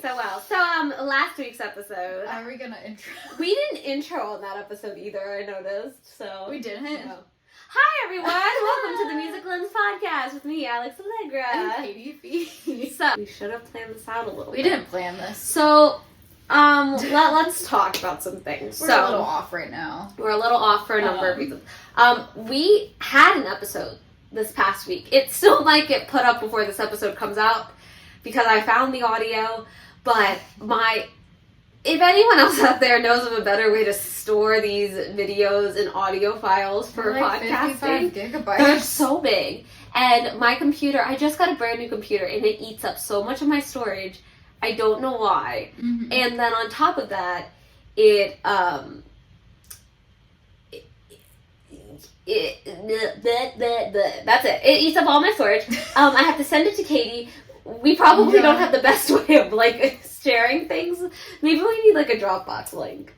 so well. So, last week's episode. Are we gonna intro? We didn't intro on that episode either, I noticed, so. We didn't? No. Hi, everyone! Welcome to the Music Lens Podcast with me, Alex Allegra. And Katie B. So, we should have planned this out a little bit. We didn't plan this. So, let's talk about some things. We're a little off right now. We're a little off for a number of reasons. We had an episode this past week. It still might get put up before this episode comes out because I found the audio, but if anyone else out there knows of a better way to store these videos in audio files for podcasting, 55 gigabytes. They're so big. And my computer, I just got a brand new computer and it eats up so much of my storage. I don't know why. Mm-hmm. And then on top of that, that's it. It eats up all my storage. I have to send it to Katie. We probably don't have the best way of sharing things. Maybe we need a Dropbox link.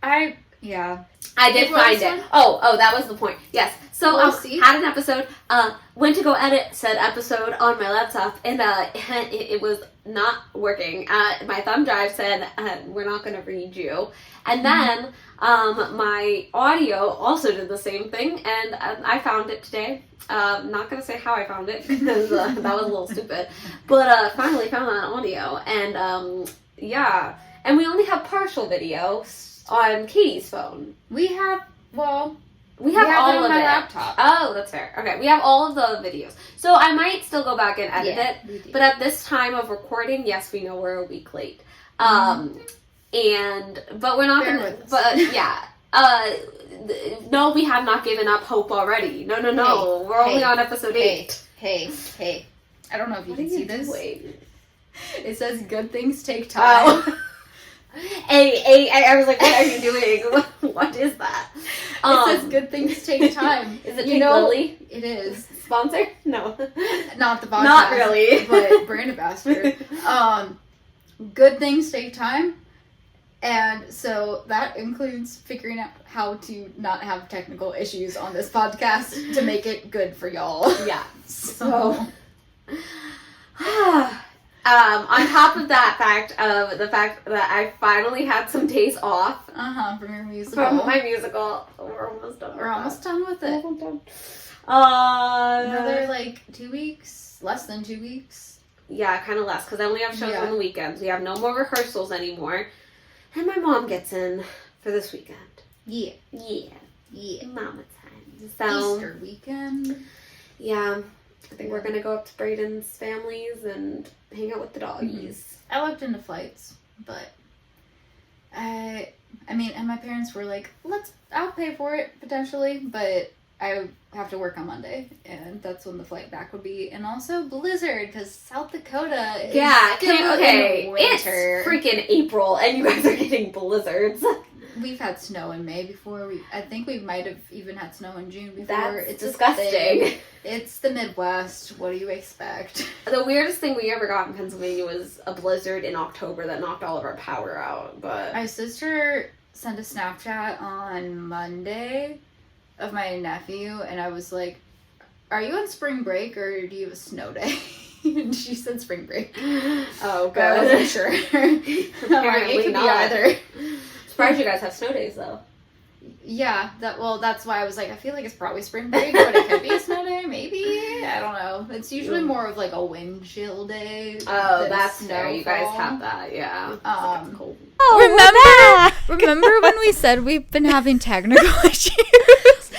I did find it. Oh, that was the point. Yes. So had an episode. Went to go edit said episode on my laptop, and it was not working. My thumb drive said we're not going to read you, and then my audio also did the same thing, and I found it today. Not going to say how I found it because that was a little stupid, but finally found that audio, and and we only have partial video on Katie's phone. We have all it on my laptop. Oh, that's fair. Okay, we have all of the videos. So I might still go back and edit it. But at this time of recording, yes, we know we're a week late. But we're not going to... But, yeah. No, we have not given up hope already. No. We're only on episode 8. Hey. I don't know if you can see this. Doing? It says good things take time. Oh. I was like, what are you doing? What is that? It says good things take time. Is it Pink Lily? It is. Sponsor? No. Not the podcast. Not really. But brand ambassador. Good things take time. And so that includes figuring out how to not have technical issues on this podcast to make it good for y'all. Yeah. So... on top of that fact, the fact that I finally had some days off. From your musical. From my musical. We're almost done. We're almost done with it. Another 2 weeks? Less than 2 weeks? Yeah, kind of less, because I only have shows on the weekends. We have no more rehearsals anymore. And my mom gets in for this weekend. Yeah. Mama time. So, Easter weekend. Yeah. I think we're going to go up to Braden's families and hang out with the doggies. I looked into flights, but and my parents were like, I'll pay for it, potentially, but I have to work on Monday, and that's when the flight back would be, and also blizzard, because South Dakota is in winter. It's freaking April, and you guys are getting blizzards. We've had snow in May before. I think we might have even had snow in June before. That's disgusting. It's the Midwest. What do you expect? The weirdest thing we ever got in Pennsylvania was a blizzard in October that knocked all of our power out. But my sister sent a Snapchat on Monday of my nephew, and I was like, "Are you on spring break or do you have a snow day?" And she said spring break. Oh, good. I wasn't sure. It could be either. Surprised you guys have snow days, though. Yeah, that's why I was like, I feel like it's probably spring break, but it could be a snow day, maybe? I don't know. It's usually more of a wind chill day. Oh, that's fair. You guys have that, yeah. It's cold. Remember when we said we've been having technical issues?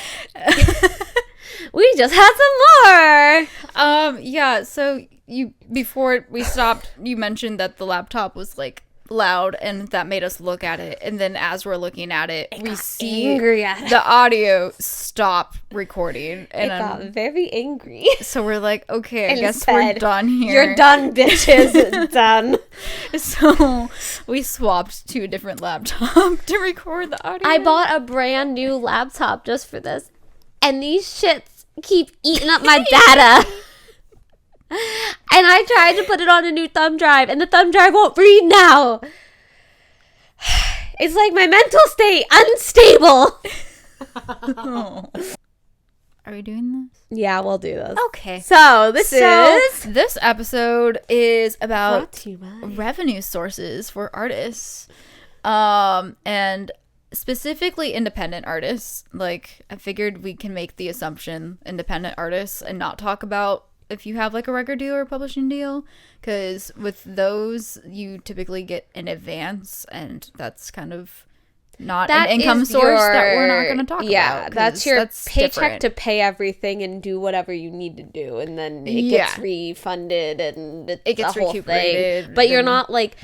We just had some more! Yeah, so before we stopped, you mentioned that the laptop was loud, and that made us look at it, and then as we're looking at it, we see the audio stop recording, and it got very angry. So we're like, okay, I guess we're done here. You're done, bitches. Done. So we swapped to a different laptop to record the audio. I bought a brand new laptop just for this, and these shits keep eating up my data. And I tried to put it on a new thumb drive, and the thumb drive won't read now. It's like my mental state, unstable. Are we doing this? Yeah, we'll do this. Okay. So this episode is about brought to you by revenue sources for artists. And specifically independent artists. Like, I figured we can make the assumption independent artists and not talk about if you have like a record deal or a publishing deal, because with those you typically get in advance, and that's kind of not an income source that we're not going to talk about. Yeah, that's your paycheck different. to pay everything and do whatever you need to do, and then it gets refunded and it gets recuperated. Thing. But you're not like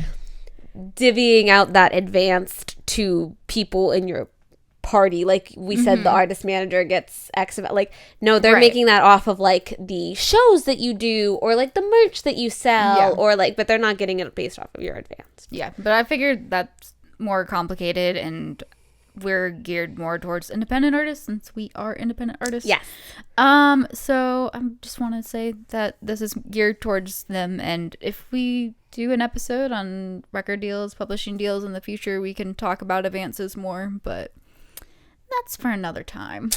divvying out that advanced to people in your party, like we said. The artist manager gets X amount. Like, no, they're making that off of like the shows that you do or like the merch that you sell, or like, but they're not getting it based off of your advance. Yeah, but I figured that's more complicated, and we're geared more towards independent artists since we are independent artists. Yes. So I just want to say that this is geared towards them, and if we do an episode on record deals, publishing deals in the future, we can talk about advances more, but that's for another time.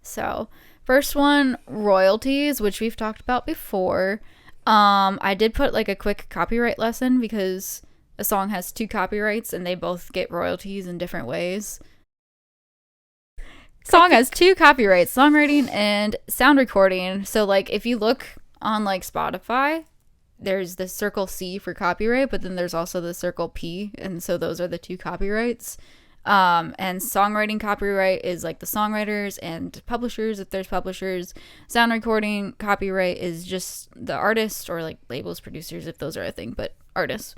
So, first one, royalties, which we've talked about before. I did put like a quick copyright lesson because a song has 2 copyrights and they both get royalties in different ways. Song has 2 copyrights, songwriting and sound recording. So like if you look on like Spotify, there's the circle C for copyright, but then there's also the circle P, and so those are the 2 copyrights. And songwriting copyright is like the songwriters and publishers, if there's publishers. Sound recording copyright is just the artist, or like labels, producers, if those are a thing, but artists.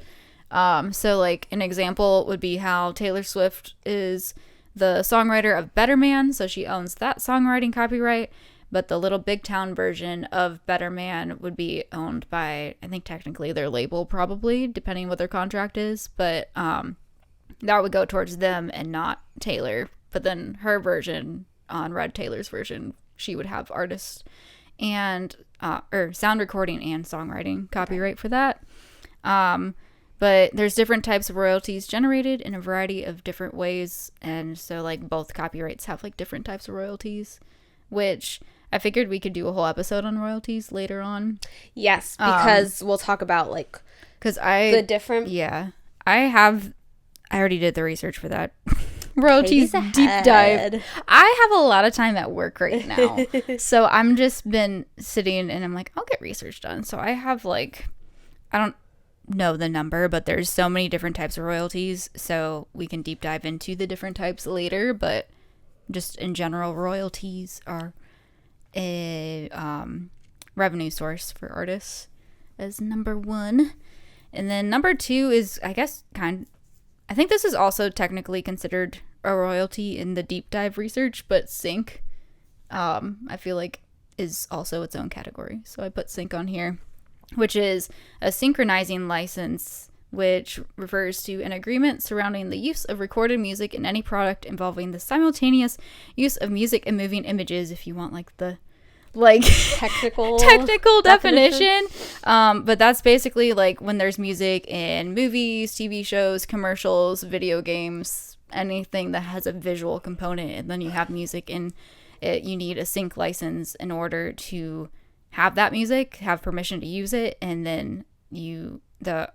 So like an example would be how Taylor Swift is the songwriter of Better Man, so she owns that songwriting copyright, but the Little Big Town version of Better Man would be owned by, I think technically their label, probably, depending what their contract is, but that would go towards them and not Taylor. But then her version, on Red Taylor's version, she would have artist and or sound recording and songwriting copyright for that. But there's different types of royalties generated in a variety of different ways, and so like both copyrights have like different types of royalties, which I figured we could do a whole episode on royalties later on. Yes, because we'll talk about like the different. Yeah, I already did the research for that. Royalties deep dive. I have a lot of time at work right now, so I'm just been sitting and I'm like, I'll get research done. So I have like, I don't know the number, but there's so many different types of royalties, so we can deep dive into the different types later. But just in general, royalties are a revenue source for artists as number 1, and then number 2 is, I guess, I think this is also technically considered a royalty in the deep dive research, but sync, I feel like, is also its own category. So I put sync on here, which is a synchronizing license, which refers to an agreement surrounding the use of recorded music in any product involving the simultaneous use of music and moving images, if you want like the technical definition. But that's basically like when there's music in movies, TV shows, commercials, video games, anything that has a visual component, and then you have music in it, you need a sync license in order to have that music, have permission to use it, and then the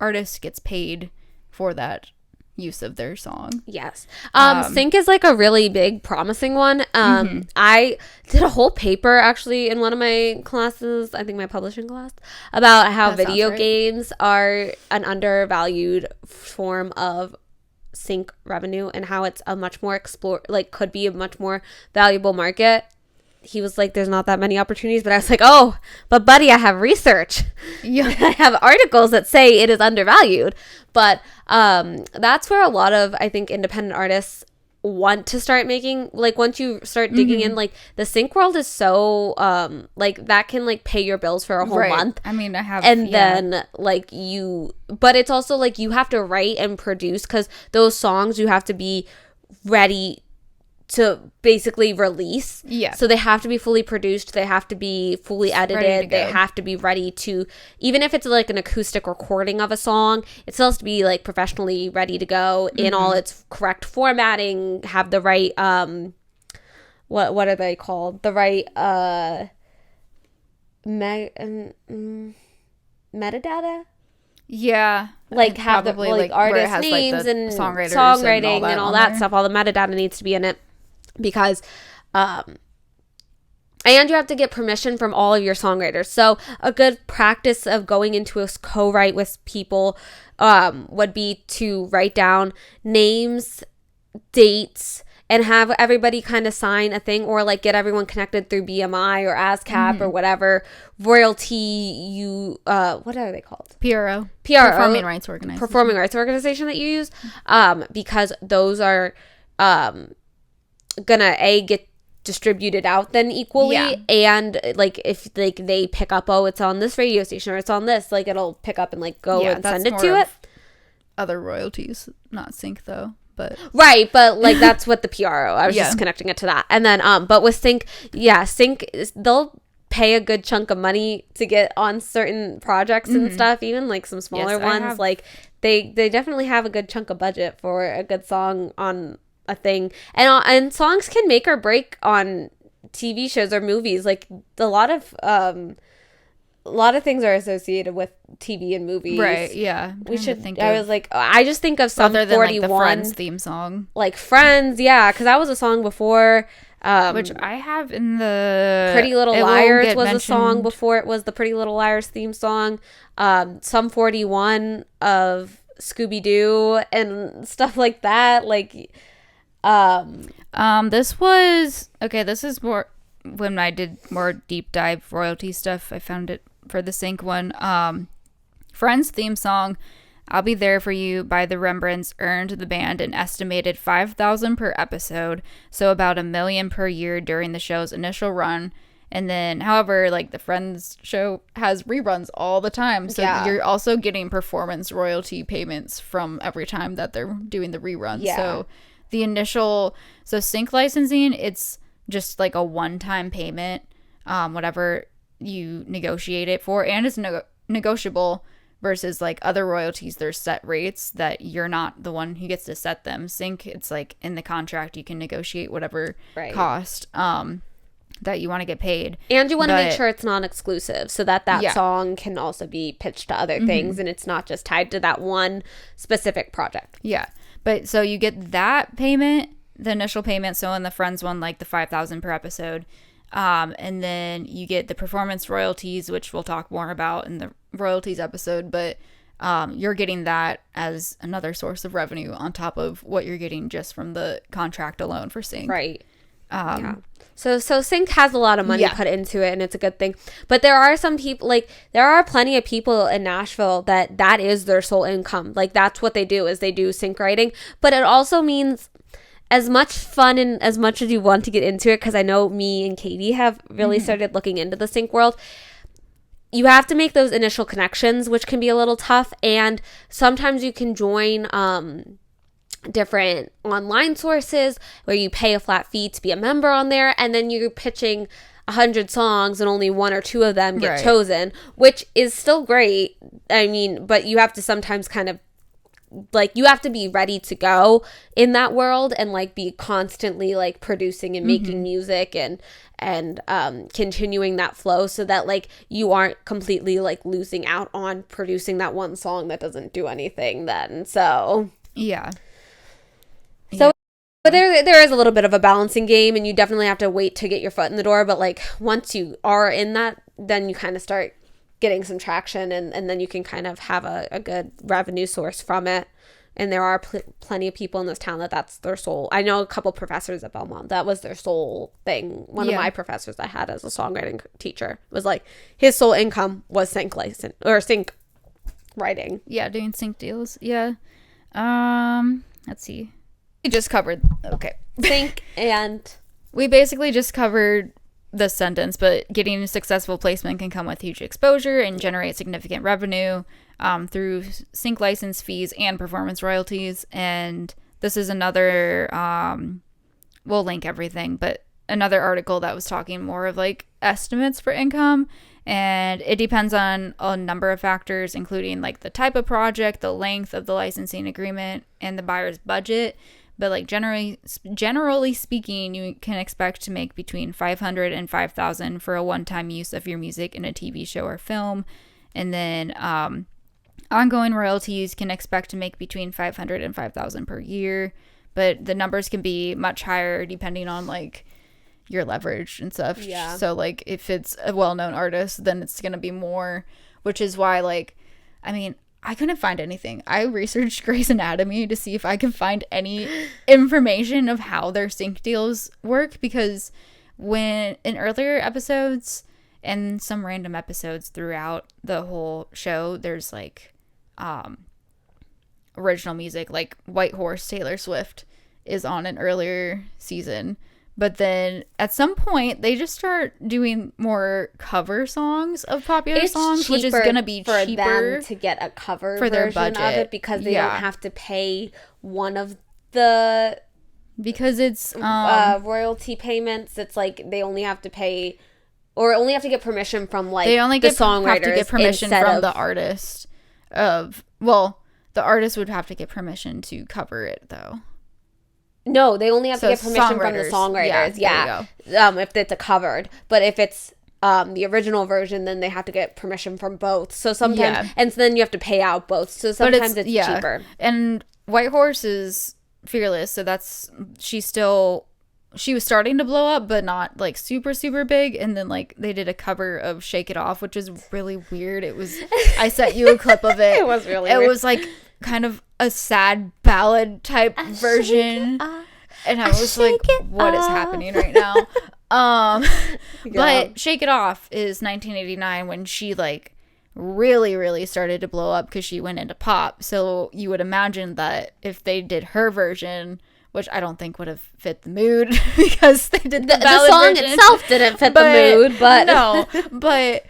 artist gets paid for that use of their song. Yes. Sync is like a really big promising one. I did a whole paper actually in one of my classes, I think my publishing class, about how video games are an undervalued form of sync revenue and how it's a much more could be a much more valuable market. He was like, there's not that many opportunities, but I was like, oh, but buddy, I have research. Yeah. I have articles that say it is undervalued. But that's where a lot of, I think, independent artists want to start making, like, once you start digging in, like, the sync world is so, like, that can, like, pay your bills for a whole month. I mean, I have, and then, like, but it's also, like, you have to write and produce, because those songs, you have to be ready to basically release. Yeah. So they have to be fully produced. They have to be fully edited. They have to be ready to, even if it's like an acoustic recording of a song, it still has to be like professionally ready to go in all its correct formatting, have the right, what are they called? The right metadata? Yeah. Like have probably the like artist has, names the and songwriting and all that stuff. All the metadata needs to be in it because and you have to get permission from all of your songwriters. So a good practice of going into a co-write with people would be to write down names, dates, and have everybody kind of sign a thing, or like get everyone connected through BMI or ASCAP or whatever royalty what are they called? PRO. Performing Rights Organization that you use, because those are gonna get distributed out then equally, and like if like they pick up, oh, it's on this radio station or it's on this, like it'll pick up and like go and send it to it. Other royalties, not sync though. But right, but like that's what the PRO. I was just connecting it to that, and then but with sync, sync they'll pay a good chunk of money to get on certain projects and stuff, even like some smaller ones. Like they definitely have a good chunk of budget for a good song on a thing, and songs can make or break on TV shows or movies. Like a lot of things are associated with TV and movies. Right, yeah. We should think I just think of some other than 41 like the Friends theme song. Like Friends, yeah, because that was a song before. Which I have in the Pretty Little Liars was a song before it was the Pretty Little Liars theme song. Some 41 of Scooby-Doo and stuff like that. Like this is more when I did more deep dive royalty stuff. I found it for the sync one. Friends theme song, I'll Be There For You by the Rembrandts earned the band an estimated $5,000 per episode, so about $1 million per year during the show's initial run. And then, however, like the Friends show has reruns all the time, so you're also getting performance royalty payments from every time that they're doing the reruns. So the initial sync licensing, it's just like a one-time payment, whatever you negotiate it for, and it's negotiable, versus like other royalties, there's set rates that you're not the one who gets to set them. Sync, it's like in the contract you can negotiate whatever cost that you want to get paid, and you want to make sure it's non-exclusive so that song can also be pitched to other things, and it's not just tied to that one specific project. But so you get that payment, the initial payment. So in the Friends one, like the $5,000 per episode. And then you get the performance royalties, which we'll talk more about in the royalties episode. But you're getting that as another source of revenue on top of what you're getting just from the contract alone for Sync. Right. So Sync has a lot of money put into it, and it's a good thing. But there are some people, like there are plenty of people in Nashville that is their sole income. Like that's what they do, is they do sync writing. But it also means as much fun and as much as you want to get into it, because I know me and Katie have really started looking into the sync world, you have to make those initial connections, which can be a little tough. And sometimes you can join different online sources where you pay a flat fee to be a member on there, and then you're pitching 100 songs and only one or two of them get chosen, which is still great. I mean, but you have to sometimes kind of like, you have to be ready to go in that world and like be constantly like producing and making music and continuing that flow, so that like you aren't completely like losing out on producing that one song that doesn't do anything then. So but there is a little bit of a balancing game, and you definitely have to wait to get your foot in the door. But like once you are in that, then you kind of start getting some traction, and then you can kind of have a good revenue source from it. And there are plenty of people in this town that's their sole. I know a couple professors at Belmont that was their sole thing. One of my professors I had as a songwriting teacher was like, his sole income was sync license or sync writing. Doing sync deals. Let's see. We just covered sync, and we basically just covered the sentence, but getting a successful placement can come with huge exposure and generate significant revenue through sync license fees and performance royalties. And this is another we'll link everything, but another article that was talking more of like estimates for income, and it depends on a number of factors, including like the type of project, the length of the licensing agreement, and the buyer's budget. but like generally speaking, you can expect to make between $500 and $5,000 for a one-time use of your music in a TV show or film. And then ongoing royalties can expect to make between $500 and $5,000 per year, but the numbers can be much higher depending on like your leverage and stuff. Yeah. So like if it's a well-known artist, then it's gonna be more, which is why like, I mean, I couldn't find anything. I researched Grey's Anatomy to see if I could find any information of how their sync deals work, because when in earlier episodes and some random episodes throughout the whole show, there's like original music, like White Horse, Taylor Swift is on an earlier season. But then at some point they just start doing more cover songs of popular songs, which is going to be for cheaper them to get a cover for their version budget of it, because they don't have to pay one of the because it's royalty payments. It's like they only have to pay, or only have to get permission from like they only the songwriters have to get permission from the artist the artist would have to get permission to cover it though. No, they only have to get permission from the songwriters. Yeah. If it's a covered. But if it's the original version, then they have to get permission from both. So sometimes, and so then you have to pay out both. So sometimes it's cheaper. And White Horse is Fearless, so she was starting to blow up, but not like super, super big. And then like they did a cover of Shake It Off, which is really weird. I sent you a clip of it. It was really weird. It was like kind of a sad ballad type version. And I was like, what is happening right now? But Shake It Off is 1989 when she like really, really started to blow up because she went into pop. So you would imagine that if they did her version, which I don't think would have fit the mood because they did the song version itself didn't fit the mood, but no. But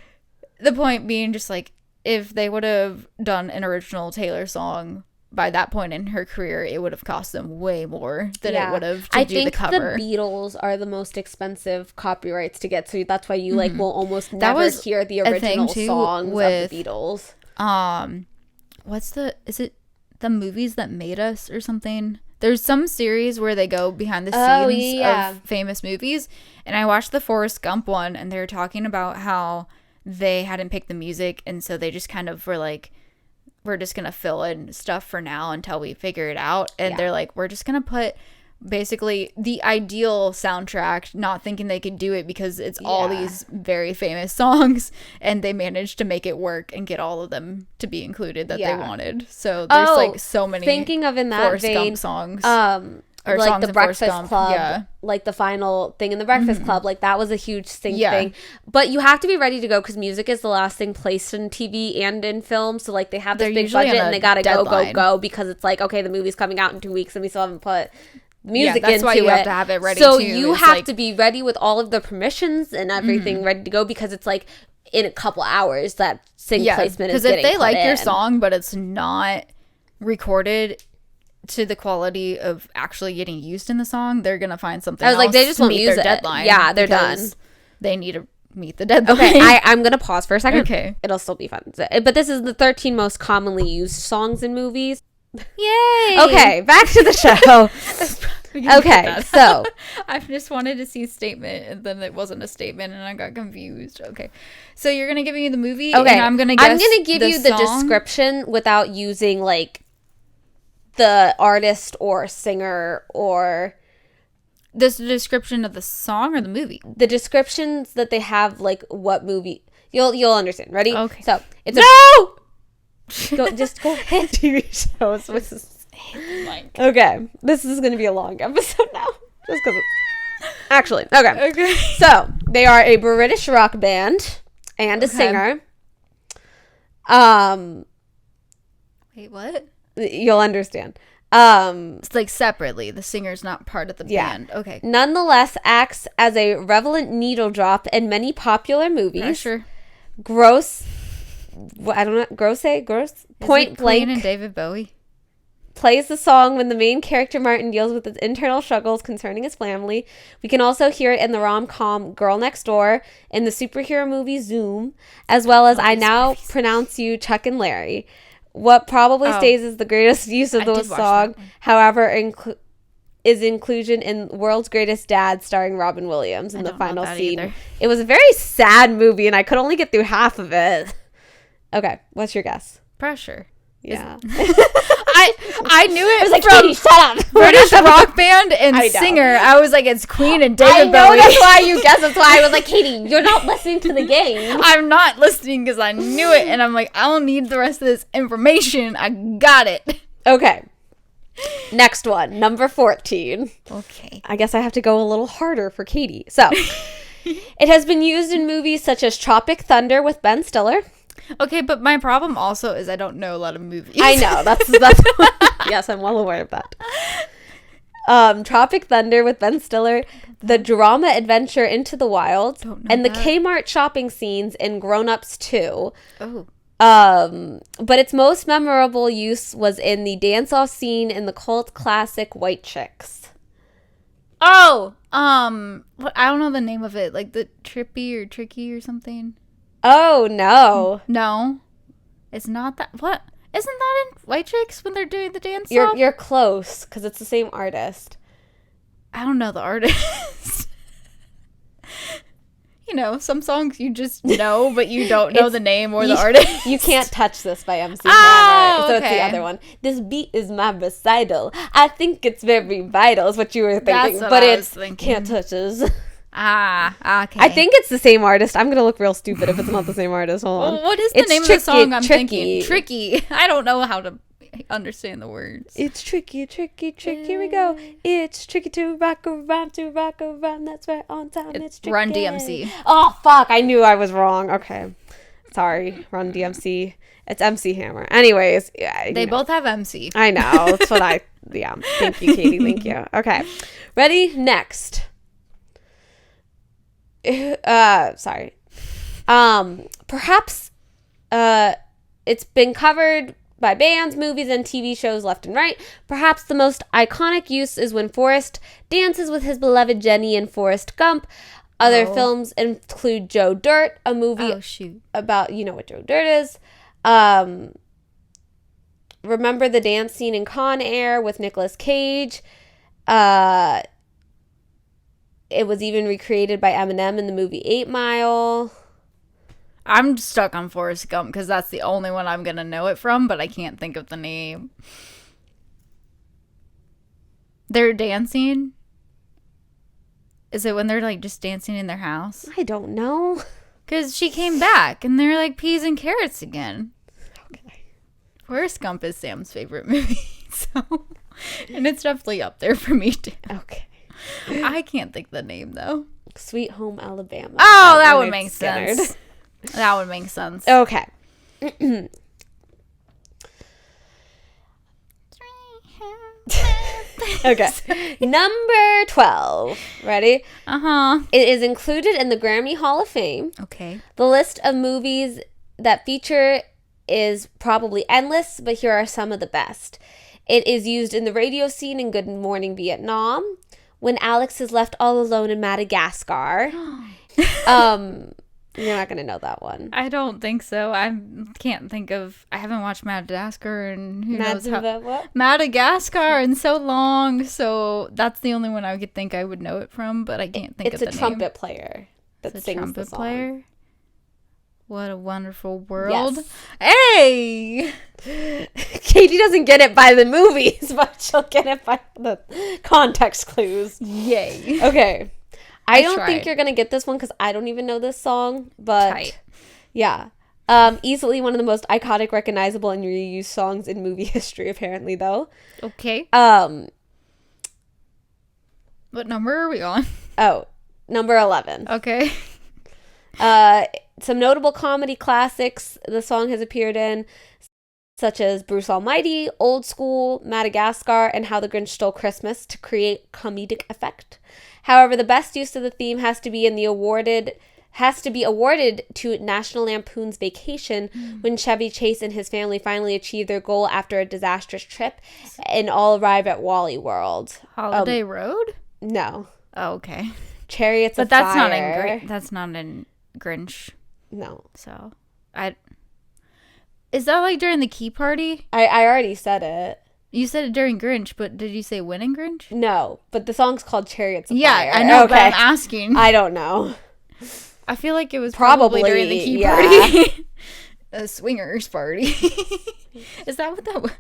the point being, just like if they would have done an original Taylor song by that point in her career, it would have cost them way more than it would have to do the cover. I think the Beatles are the most expensive copyrights to get, so that's why you like will almost never hear the original songs of the Beatles. Is it The Movies That Made Us or something? There's some series where they go behind the scenes of famous movies, and I watched the Forrest Gump one, and they were talking about how they hadn't picked the music, and so they just kind of were like, we're just gonna fill in stuff for now until we figure it out. And they're like, we're just gonna put basically the ideal soundtrack, not thinking they could do it because it's all these very famous songs, and they managed to make it work and get all of them to be included that they wanted. So there's like so many thinking of in that Forrest vein Gump songs. Or like the Breakfast Club, like the final thing in the Breakfast Club, like that was a huge thing. But you have to be ready to go because music is the last thing placed in TV and in film. So like they have this big budget and they gotta go because it's like, okay, the movie's coming out in 2 weeks and we still haven't put music into it. That's why you have to have it ready. So you have to be ready with all of the permissions and everything ready to go, because it's like in a couple hours that sync placement is getting put in. Because if they like your song but it's not recorded to the quality of actually getting used in the song, they're gonna find something else. I was like, they just won't use their deadline. Yeah, they're done. They need to meet the deadline. Okay, I'm gonna pause for a second. Okay, it'll still be fun. But this is the 13 most commonly used songs in movies. Yay! Okay, back to the show. Okay, so I just wanted to see a statement, and then it wasn't a statement, and I got confused. Okay, so you're gonna give me the movie, and I'm gonna give you the description without using like the artist or singer or this description of the song or the movie. The descriptions that they have, like what movie. You'll understand. Ready? Okay. So it's just go ahead. TV shows. Okay, this is gonna be a long episode now, just because. Actually, okay. So they are a British rock band and a singer. Wait, what? You'll understand. It's like separately. The singer's not part of the band. Okay. Nonetheless, acts as a relevant needle drop in many popular movies. Sure. Gross. Point Blank. And David Bowie plays the song when the main character Martin deals with his internal struggles concerning his family. We can also hear it in the rom-com Girl Next Door, in the superhero movie Zoom, as well as I Now Pronounce You, Chuck and Larry. What probably stays as the greatest use of the song, however, is inclusion in World's Greatest Dad starring Robin Williams in the final scene. Either. It was a very sad movie, and I could only get through half of it. Okay, what's your guess? Pressure. Yeah. I knew it. I was like, from Katie, shut up. British rock band and singer. I was like, it's Queen and David Bowie. I know, that's why you guessed. That's why I was like, Katie, you're not listening to the game. I'm not listening because I knew it, and I'm like, I don't need the rest of this information. I got it. Okay. Next one, number 14. Okay. I guess I have to go a little harder for Katie. So, it has been used in movies such as Tropic Thunder with Ben Stiller. Okay, but my problem also is I don't know a lot of movies. I know. That's yes, I'm well aware of that. Tropic Thunder with Ben Stiller, the drama adventure Into the Wild, and the Kmart shopping scenes in Grown Ups 2. Oh. But its most memorable use was in the dance-off scene in the cult classic White Chicks. Oh, I don't know the name of it, like the Trippy or Tricky or something. Oh, no. No. It's not that. What? Isn't that in White Chicks when they're doing the dance off? You're close, because it's the same artist. I don't know the artist. You know, some songs you just know, but you don't know the name or the artist. You Can't Touch This by MC Hammer. So okay. it's the other one. This beat is my recital. I think it's very vital is what you were thinking. That's what but I it's was thinking. Can't Touch This. Okay. I think it's the same artist. I'm going to look real stupid if it's not the same artist. Hold on. Well, what is the name of the song I'm thinking? Tricky. I don't know how to understand the words. It's tricky, tricky, tricky. Here we go. It's tricky to rock around, That's right on time. It's tricky. Run DMC. Oh, fuck. I knew I was wrong. Okay. Sorry. Run DMC. It's MC Hammer. Anyways. Yeah, they both have MC. I know. That's what yeah. Thank you, Katie. Thank you. Okay. Ready? Next. Sorry. Perhaps it's been covered by bands, movies, and TV shows left and right. Perhaps the most iconic use is when Forrest dances with his beloved Jenny in Forrest Gump. Other films include Joe Dirt, a movie about, you know what Joe Dirt is. Remember the dance scene in Con Air with Nicolas Cage. It was even recreated by Eminem in the movie 8 Mile. I'm stuck on Forrest Gump because that's the only one I'm going to know it from, but I can't think of the name. They're dancing? Is it when they're like just dancing in their house? I don't know. Because she came back and they're like peas and carrots again. Okay. Forrest Gump is Sam's favorite movie, so... And it's definitely up there for me too. Okay. I can't think the name though. Sweet Home Alabama. Oh, that would make sense. That would make sense. Okay. Okay. Number 12. Ready? Uh-huh. It is included in the Grammy Hall of Fame. Okay. The list of movies that feature is probably endless, but here are some of the best. It is used in the radio scene in Good Morning Vietnam. When Alex is left all alone in Madagascar. You're not going to know that one. I don't think so. I can't think of... I haven't watched Madagascar and who knows how... What? Madagascar in so long, so that's the only one I could think I would know it from, but I can't think of the name. It's a trumpet player that sings the song. Player? What a wonderful world. Yes. Hey! Katie doesn't get it by the movies, but she'll get it by the context clues. Yay. Okay. I don't think you're going to get this one because I don't even know this song, but yeah. Easily one of the most iconic, recognizable, and reused songs in movie history, apparently, though. Okay. What number are we on? Oh, number 11. Okay. Some notable comedy classics the song has appeared in, such as Bruce Almighty, Old School, Madagascar, and How the Grinch Stole Christmas to create comedic effect. However, the best use of the theme has to be awarded to National Lampoon's Vacation when Chevy Chase and his family finally achieve their goal after a disastrous trip and all arrive at Wally World. Holiday Road? No. Oh, okay. Chariots of Fire. But that's not in Grinch. No. So, is that like during the Key Party? I already said it. You said it during Grinch, but did you say when in Grinch? No, but the song's called Chariots of Fire. Yeah, I know, but I'm asking. I don't know. I feel like it was probably during the key party. A swingers party. Is that what that was?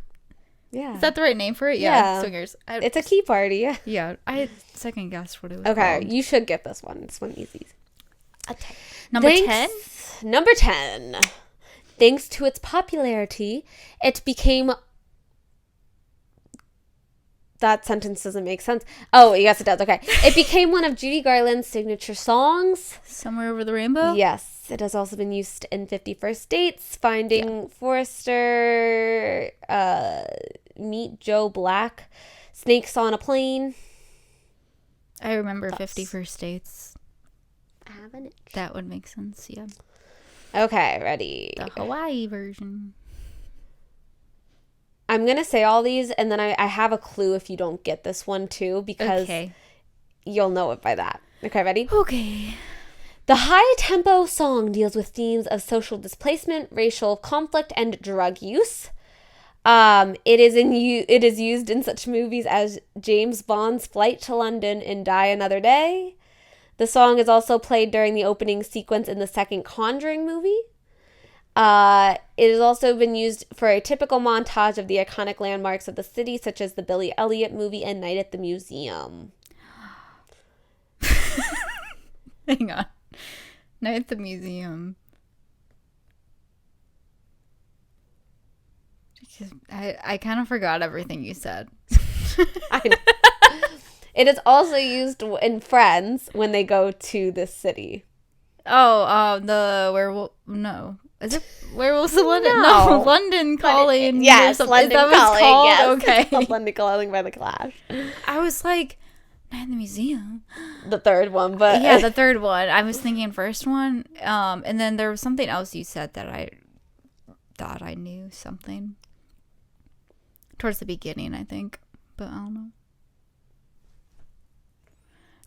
Yeah. Is that the right name for it? Yeah. Swingers. It's a key party, yeah. Yeah, I second guessed what it was called. You should get this one. This one easy. Okay. Number 10? Number 10. Thanks to its popularity, it became... That sentence doesn't make sense. Oh, yes, it does. Okay. It became one of Judy Garland's signature songs. Somewhere Over the Rainbow? Yes. It has also been used in 50 First Dates, Finding Forrester, Meet Joe Black, Snakes on a Plane. I remember 50 First Dates. Haven't. That would make sense, yeah. Okay, ready. The Hawaii version. I'm going to say all these, and then I have a clue if you don't get this one, too, because you'll know it by that. Okay, ready? Okay. The high-tempo song deals with themes of social displacement, racial conflict, and drug use. It is used in such movies as James Bond's Flight to London and Die Another Day. The song is also played during the opening sequence in the second Conjuring movie. It has also been used for a typical montage of the iconic landmarks of the city, such as the Billy Elliot movie and Night at the Museum. Hang on. Night at the Museum. I kind of forgot everything you said. I know. It is also used in Friends when they go to this city. Oh, the werewolf. No. Is it Werewolves of London? No, London Calling. Yes, London Calling. Yes. Okay. It's called London Calling by the Clash. I was like, Night in the Museum. The third one, but... Yeah, the third one. I was thinking first one. And then there was something else you said that I thought I knew something. Towards the beginning, I think. But I don't know.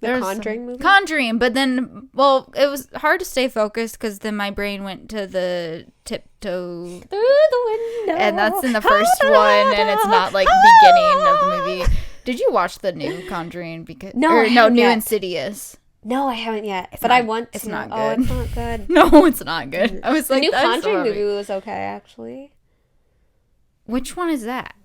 The Conjuring movie? Conjuring, but then, well, it was hard to stay focused because then my brain went to the tiptoe through the window, and that's in the first one, and it's not like beginning of the movie. Did you watch the new Conjuring? New Insidious. No, I haven't yet, but I want to. It's not good. Oh, it's not good. No, it's not good. I was like, the new Conjuring movie was okay, actually. Which one is that?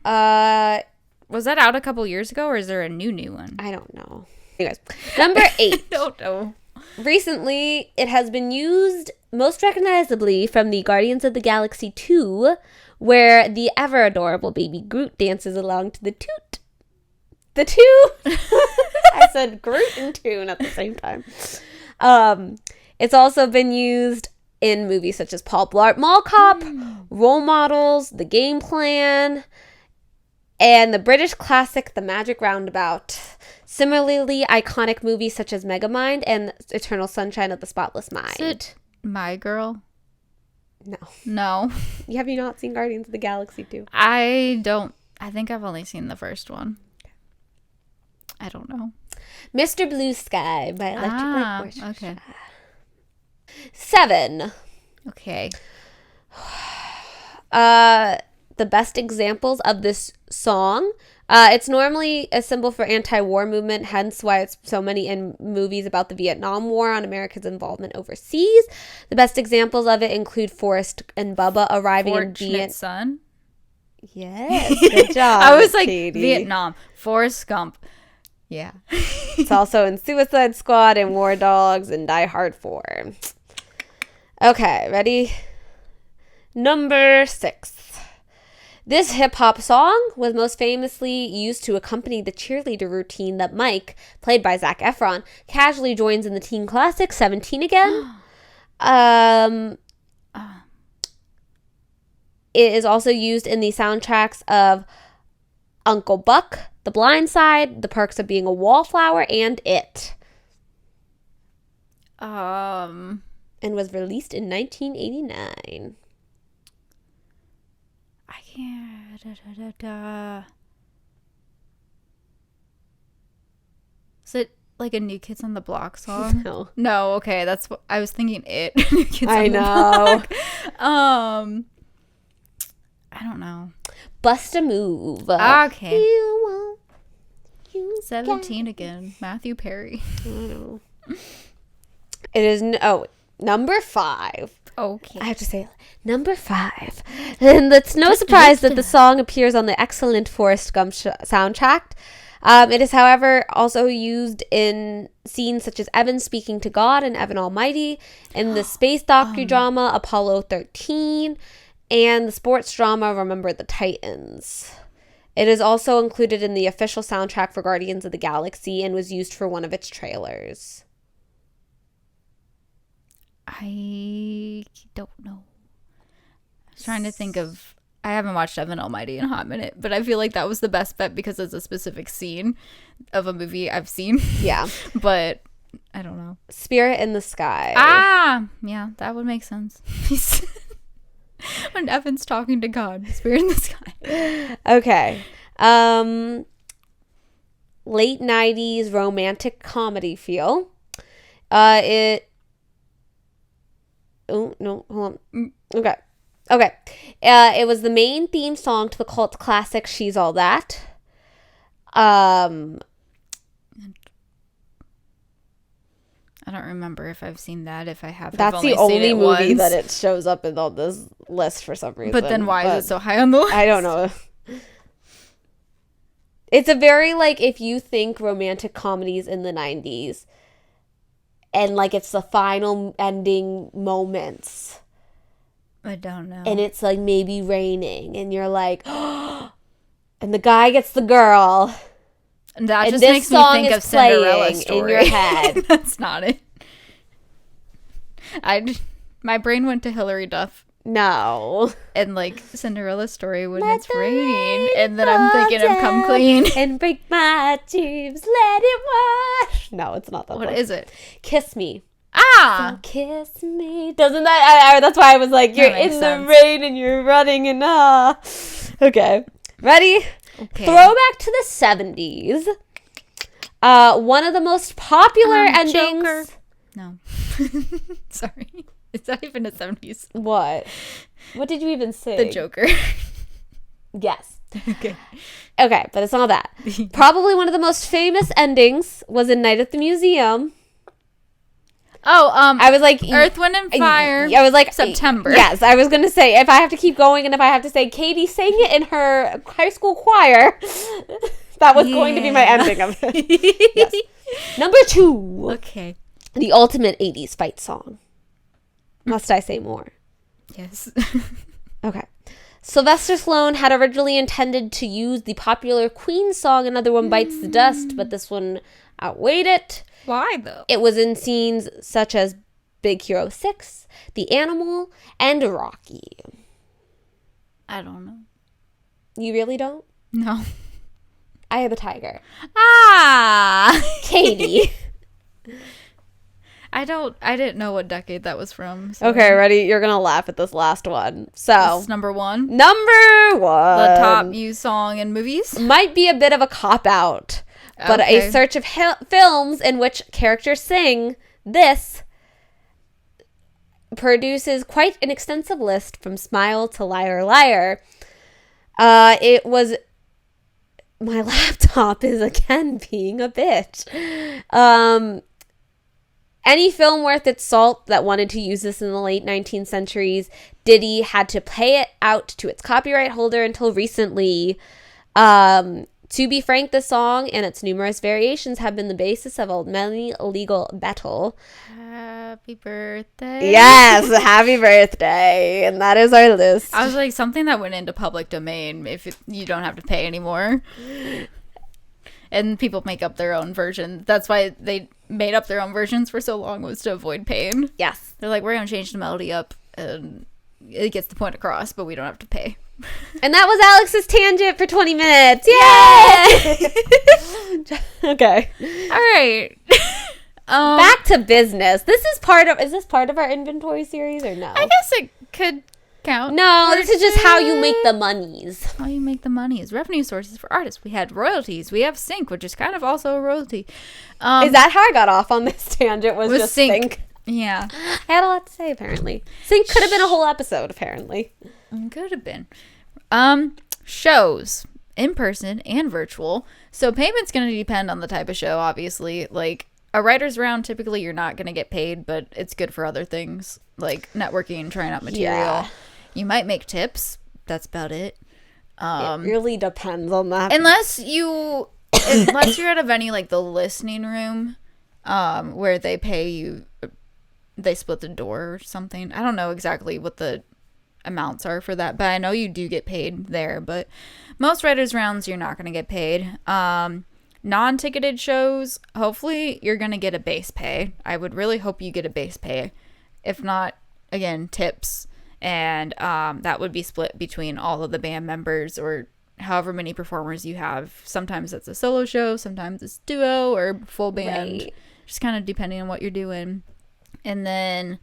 Was that out a couple years ago, or is there a new one? I don't know. Anyways, number 8. I don't know. Recently, it has been used most recognizably from the Guardians of the Galaxy 2, where the ever adorable baby Groot dances along to the toot. The tune. I said Groot and tune at the same time. It's also been used in movies such as Paul Blart Mall Cop, Role Models, The Game Plan, and the British classic The Magic Roundabout. Similarly, iconic movies such as Megamind and Eternal Sunshine of the Spotless Mind. Is it My Girl? No. Have you not seen Guardians of the Galaxy 2? I don't. I think I've only seen the first one. I don't know. Mr. Blue Sky by Electric Light Orchestra. Okay. 7. Okay. The best examples of this song. It's normally a symbol for anti-war movement, hence why it's so many in movies about the Vietnam War on America's involvement overseas. The best examples of it include Forrest and Bubba arriving in Vietnam. Son? Yes, good job. I was like, Katie. Vietnam. Forrest Gump. Yeah. It's also in Suicide Squad and War Dogs and Die Hard 4. Okay, ready? Number 6. This hip-hop song was most famously used to accompany the cheerleader routine that Mike, played by Zac Efron, casually joins in the teen classic 17 Again. It is also used in the soundtracks of Uncle Buck, The Blind Side, The Perks of Being a Wallflower, and It. And was released in 1989. I can't. Is it like a New Kids on the Block song? No. No, okay, that's what I was thinking. It. New Kids I on know. The Block. I don't know. Bust a Move. Okay. You won't. You 17 again. Matthew Perry. I don't know. It is number 5. Okay. I have to say number 5. And it's no surprise that the song appears on the excellent Forrest Gump soundtrack. It is, however, also used in scenes such as Evan speaking to God and Evan Almighty, in the space docudrama Apollo 13, and the sports drama Remember the Titans. It is also included in the official soundtrack for Guardians of the Galaxy and was used for one of its trailers. I don't know. I was trying to think of... I haven't watched Evan Almighty in a hot minute, but I feel like that was the best bet because it's a specific scene of a movie I've seen. Yeah. But I don't know. Spirit in the Sky. Ah! Yeah, that would make sense. When Evan's talking to God. Spirit in the Sky. Okay. Late 90s romantic comedy feel. Oh, no, hold on. Okay. It was the main theme song to the cult classic She's All That. I don't remember if I've seen that. If I have, that's the only movie that it shows up in on this list for some reason. But then why is it so high on the list? I don't know. It's a very, like, if you think romantic comedies in the 90s, and, like, it's the final ending moments. I don't know. And it's, like, maybe raining. And you're like, oh, and the guy gets the girl. And that just makes me think of Cinderella story. In your head. That's not it. My brain went to Hilary Duff. No. And, like, Cinderella story when it's raining. And then I'm thinking of Come Clean. And break my tubes, let it wash. No, it's not that What one. is it? Kiss Me. Ah! So kiss me. Doesn't that... that's why I was like, you're in the rain and you're running and Okay. Ready? Okay. Throwback to the 70s. One of the most popular endings... Joker. No. Sorry. It's not even the 70s. What? What did you even say? The Joker. Yes. Okay. Okay, but it's not that. Probably one of the most famous endings was in Night at the Museum. Oh, I was like... Earth, Wind, and Fire. I was like... September. Yes, I was going to say, if I have to keep going and if I have to say Katie sang it in her high school choir, that was going to be my ending of it. Yes. Number 2. Okay. The ultimate 80s fight song. Must I say more? Yes. Okay. Sylvester Stallone had originally intended to use the popular Queen song Another One Bites the Dust, but this one outweighed it. Why, though? It was in scenes such as Big Hero 6, The Animal, and Rocky. I don't know. You really don't? No. Eye of the Tiger. Ah! Katie. I didn't know what decade that was from. So. Okay, ready? You're going to laugh at this last one. So, this is number 1. Number 1. The top used song in movies. Might be a bit of a cop-out, but a search of films in which characters sing this produces quite an extensive list from Smile to Liar Liar. It was... My laptop is again being a bitch. Any film worth its salt that wanted to use this in the late 19th centuries, Diddy had to pay it out to its copyright holder until recently. To be frank, this song and its numerous variations have been the basis of many legal battle. Happy birthday. Yes, happy birthday. And that is our list. I was like, something that went into public domain if you don't have to pay anymore. And people make up their own version. That's why they made up their own versions for so long, was to avoid pain. Yes. They're like, we're going to change the melody up and it gets the point across, but we don't have to pay. And that was Alex's tangent for 20 minutes. Yay! Okay. All right. Back to business. Is this part of our inventory series or no? I guess it could count. No, this is just how you make the monies. How you make the money is revenue sources for artists. We had royalties. We have sync, which is kind of also a royalty. Is that how I got off on this tangent? Was just sync? Yeah. I had a lot to say, apparently. Sync could have been a whole episode, apparently. Could have been. shows, in person and virtual. So payment's going to depend on the type of show, obviously. Like, a writer's round, typically you're not going to get paid, but it's good for other things, like networking, trying out material. Yeah. You might make tips. That's about it. It really depends on that. Unless you're at a venue like the Listening Room, where they pay you, they split the door or something. I don't know exactly what the amounts are for that, but I know you do get paid there. But most writers' rounds, you're not going to get paid. Non-ticketed shows, hopefully you're going to get a base pay. I would really hope you get a base pay. If not, again, tips. And that would be split between all of the band members or however many performers you have. Sometimes it's a solo show, sometimes it's duo or full band. Right. Just kind of depending on what you're doing. And then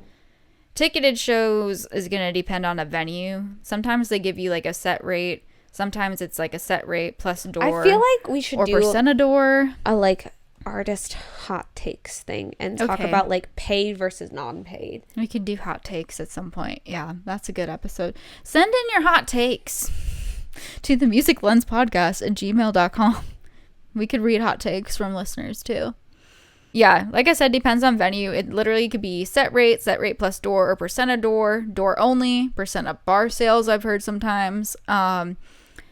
ticketed shows is going to depend on a venue. Sometimes they give you like a set rate. Sometimes it's like a set rate plus door. I feel like we should do percent a door. A like artist hot takes thing and talk about like paid versus non-paid. We could do hot takes at some point. Yeah, that's a good episode. Send in your hot takes to the musiclenspodcast@gmail.com. We could read hot takes from listeners too. Yeah, like I said, depends on venue. It literally could be set rate plus door, or percent of door only, percent of bar sales I've heard sometimes.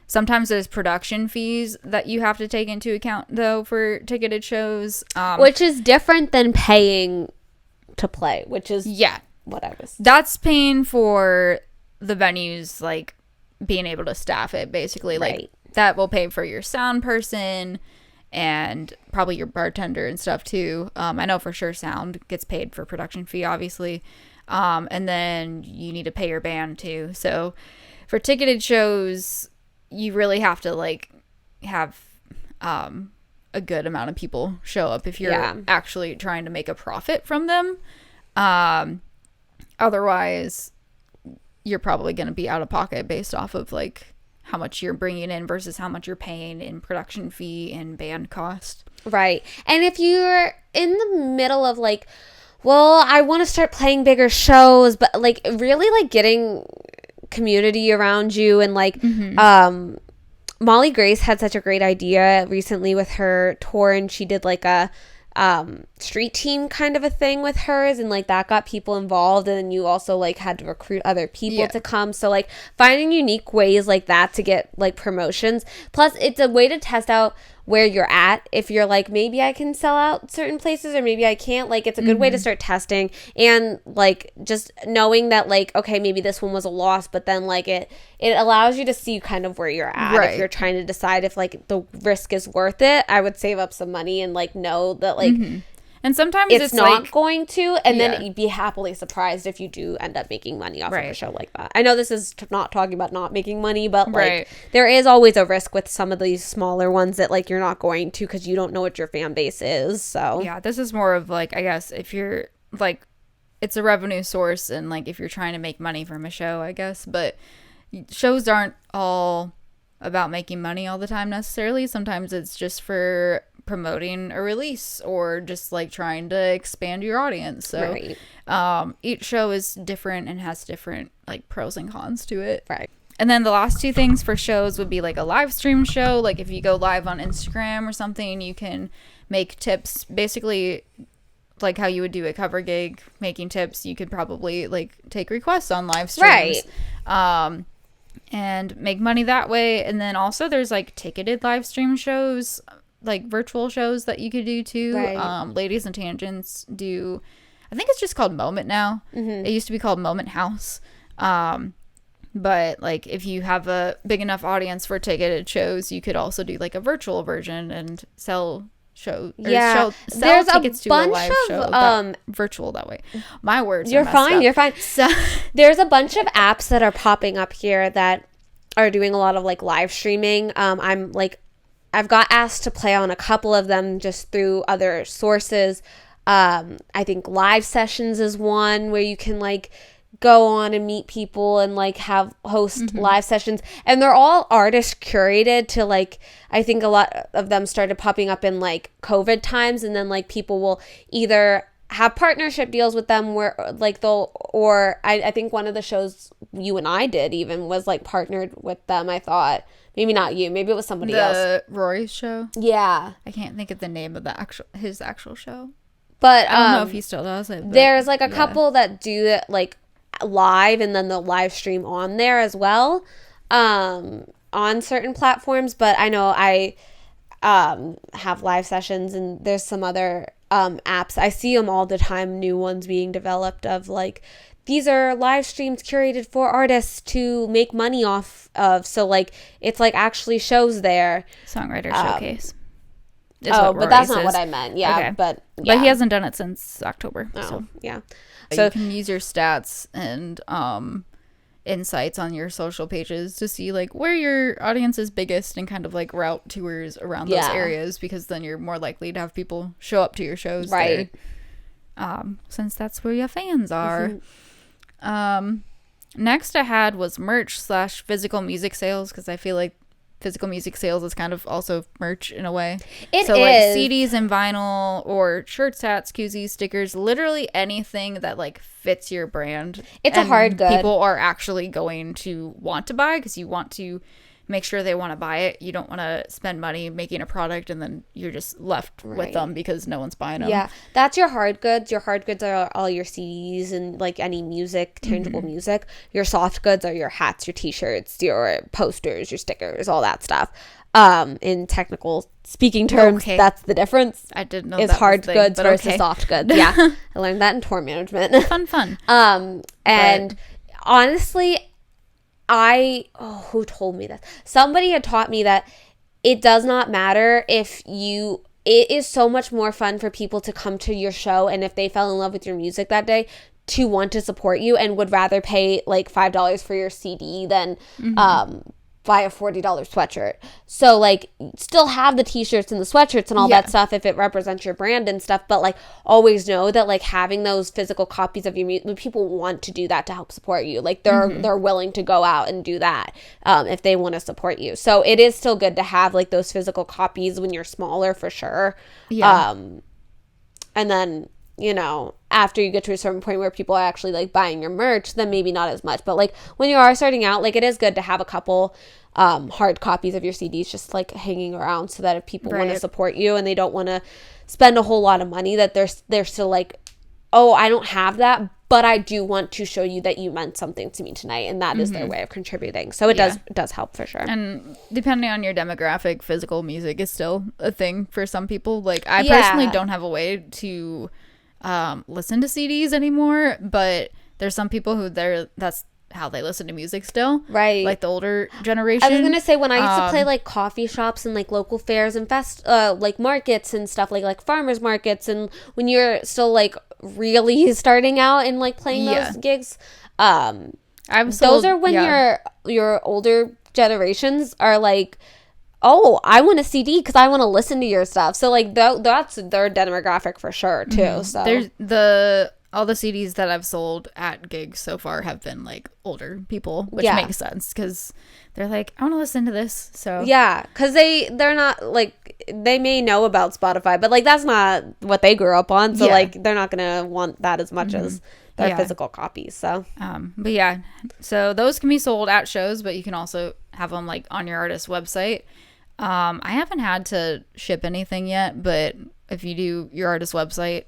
Sometimes there's production fees that you have to take into account, though, for ticketed shows. Which is different than paying to play, which is what I was. That's paying for the venues, like, being able to staff it, basically. Right. Like, that will pay for your sound person and probably your bartender and stuff, too. I know for sure sound gets paid for production fee, obviously. And then you need to pay your band, too. So, for ticketed shows, you really have to like have a good amount of people show up if you're actually trying to make a profit from them. Otherwise, you're probably going to be out of pocket based off of like how much you're bringing in versus how much you're paying in production fee and band cost. Right. And if you're in the middle of like, well, I want to start playing bigger shows, but like really like getting community around you and like Molly Grace had such a great idea recently with her tour, and she did like a street team kind of a thing with hers, and like that got people involved, and then you also like had to recruit other people to come. So like finding unique ways like that to get like promotions, plus it's a way to test out where you're at. If you're like, maybe I can sell out certain places or maybe I can't, like it's a good way to start testing, and like just knowing that like, okay, maybe this one was a loss, but then like it allows you to see kind of where you're at. Right. If you're trying to decide if like the risk is worth it, I would save up some money and like know that like and sometimes it's not like, going to, and then you'd be happily surprised if you do end up making money off of a show like that. I know this is not talking about not making money, but like there is always a risk with some of these smaller ones that like you're not going to because you don't know what your fan base is. So yeah, this is more of like, I guess if you're like, it's a revenue source, and like if you're trying to make money from a show, I guess. But shows aren't all about making money all the time necessarily. Sometimes it's just for promoting a release or just like trying to expand your audience. So each show is different and has different like pros and cons to it. Right. And then the last two things for shows would be like a live stream show. Like if you go live on Instagram or something, you can make tips, basically like how you would do a cover gig, making tips. You could probably like take requests on live streams. Right. And make money that way. And then also there's like ticketed live stream shows, like virtual shows that you could do too. Right. Ladies and Tangents do, I think it's just called Moment now. It used to be called Moment House. But like if you have a big enough audience for ticketed shows, you could also do like a virtual version and sell show sell tickets to a live show virtual that way. My words you're fine. So there's a bunch of apps that are popping up here that are doing a lot of like live streaming. I've got asked to play on a couple of them just through other sources. I think Live Sessions is one where you can like go on and meet people and like host live sessions, and they're all artist curated to like, I think a lot of them started popping up in like COVID times, and then like people will either have partnership deals with them where like I think one of the shows you and I did even was like partnered with them. I thought maybe not you, maybe it was somebody else. Rory's show. Yeah, I can't think of the name of his actual show, but I don't know if he still does it. There's like a couple that do it like live, and then they'll live stream on there as well, on certain platforms. But I know I have live sessions, and there's some other apps. I see them all the time, new ones being developed of like, these are live streams curated for artists to make money off of. So like, it's like actually shows there. Songwriter Showcase. But that's not what I meant. Yeah, okay. But he hasn't done it since October. Oh, so yeah. So you can use your stats and insights on your social pages to see like where your audience is biggest and kind of like route tours around those areas, because then you're more likely to have people show up to your shows, right there, since that's where your fans are. Next I had was merch / physical music sales, because I feel like physical music sales is kind of also merch in a way. It is. Like CDs and vinyl, or shirts, hats, koozies, stickers, literally anything that like fits your brand. It's a hard good. People are actually going to want to buy, because you want to make sure they want to buy it. You don't want to spend money making a product and then you're just left with them because no one's buying them. Yeah, that's your hard goods. Your hard goods are all your CDs and like any music, tangible music. Your soft goods are your hats, your t-shirts, your posters, your stickers, all that stuff. In technical speaking terms, that's the difference. I didn't know is hard goods versus soft goods. Yeah, I learned that in tour management. Fun. And honestly, who told me this? Somebody had taught me that it does not matter it is so much more fun for people to come to your show, and if they fell in love with your music that day, to want to support you and would rather pay like $5 for your CD than buy a $40 sweatshirt. So like, still have the t-shirts and the sweatshirts and all that stuff if it represents your brand and stuff, but like, always know that like having those physical copies of your music, people want to do that to help support you. Like they're willing to go out and do that if they want to support you. So it is still good to have like those physical copies when you're smaller, for sure. And then, you know, after you get to a certain point where people are actually like buying your merch, then maybe not as much. But like, when you are starting out, like, it is good to have a couple hard copies of your CDs just like hanging around, so that if people want to support you and they don't want to spend a whole lot of money, that they're still like, oh, I don't have that, but I do want to show you that you meant something to me tonight, and that is their way of contributing. So it does help, for sure. And depending on your demographic, physical music is still a thing for some people. Like, I personally don't have a way to listen to CDs anymore, but there's some people who that's how they listen to music still, right? Like the older generation. I was gonna say, when I used to play like coffee shops and like local fairs and like markets and stuff, like farmers markets, and when you're still like really starting out and like playing those gigs, those are when your older generations are like, oh, I want a CD because I want to listen to your stuff. So like that's their demographic for sure too. So there's all the CDs that I've sold at gigs so far have been like older people, which makes sense, because they're like, I want to listen to this. So yeah, because they're not like, they may know about Spotify, but like that's not what they grew up on. So like, they're not gonna want that as much as their physical copies. So but yeah, so those can be sold at shows, but you can also have them like on your artist's website. I haven't had to ship anything yet, but if you do your artist's website,